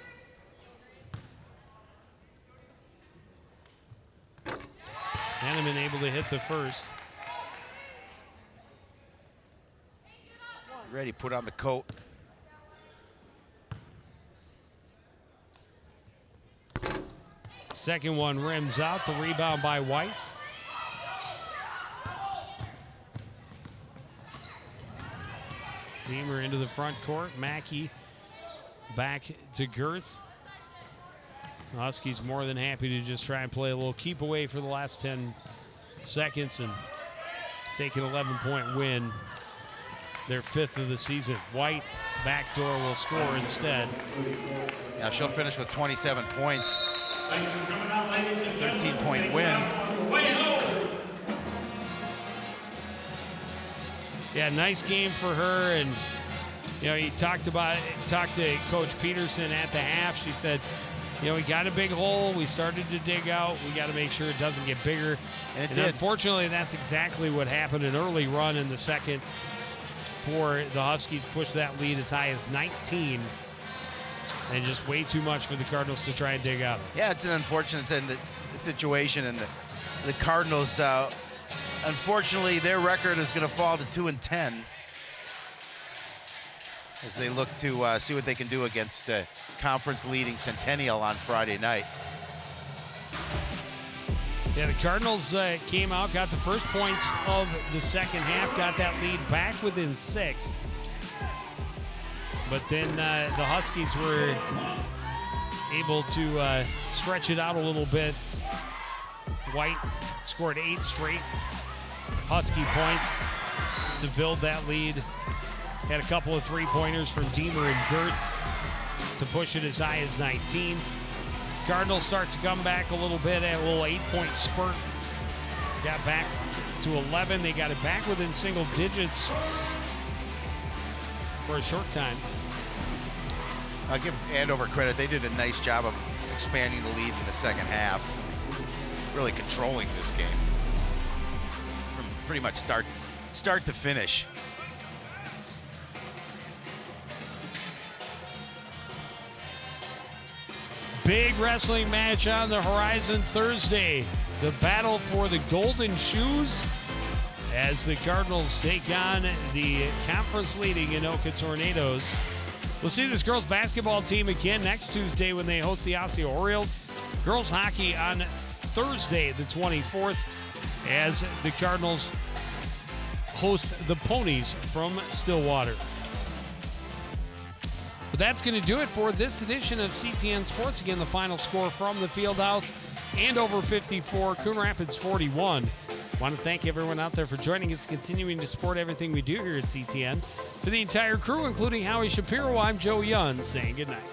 [SPEAKER 1] Hanneman able to hit the first.
[SPEAKER 4] Ready, put on the coat.
[SPEAKER 1] Second one rims out. The rebound by White. Deemer into the front court. Mackey back to Girth. The Huskies more than happy to just try and play a little keep away for the last 10 seconds and take an 11-point win their 5th of the season. White, backdoor, will score instead.
[SPEAKER 4] Yeah, she'll finish with 27 points. 13-point win.
[SPEAKER 1] Yeah, nice game for her. And, you know, he talked to Coach Peterson at the half. She said, you know, we got a big hole. We started to dig out. We got to make sure it doesn't get bigger.
[SPEAKER 4] And it
[SPEAKER 1] and
[SPEAKER 4] did.
[SPEAKER 1] Unfortunately, that's exactly what happened. An early run in the second for the Huskies pushed that lead as high as 19. And just way too much for the Cardinals to try and dig out.
[SPEAKER 4] Yeah, it's an unfortunate situation, and the Cardinals, unfortunately, their record is going to fall to 2-10 as they look to see what they can do against conference-leading Centennial on Friday night.
[SPEAKER 1] Yeah, the Cardinals came out, got the first points of the second half, got that lead back within 6. But then the Huskies were able to stretch it out a little bit. White scored 8 straight Husky points to build that lead. Had a couple of 3-pointers from Deemer and Girth to push it as high as 19. Cardinals start to come back a little bit at a little 8-point spurt. Got back to 11. They got it back within single digits for a short time.
[SPEAKER 4] I'll give Andover credit. They did a nice job of expanding the lead in the second half, really controlling this game from pretty much start to finish.
[SPEAKER 1] Big wrestling match on the horizon Thursday. The battle for the Golden Shoes as the Cardinals take on the conference-leading Anoka Tornadoes. We'll see this girls basketball team again next Tuesday when they host the Osseo Orioles. Girls hockey on Thursday, the 24th, as the Cardinals host the Ponies from Stillwater. But that's going to do it for this edition of CTN Sports. Again, the final score from the Fieldhouse: Andover 54, Coon Rapids 41. I want to thank everyone out there for joining us, continuing to support everything we do here at CTN. For the entire crew, including Howie Shapiro, I'm Joe Young, saying good night.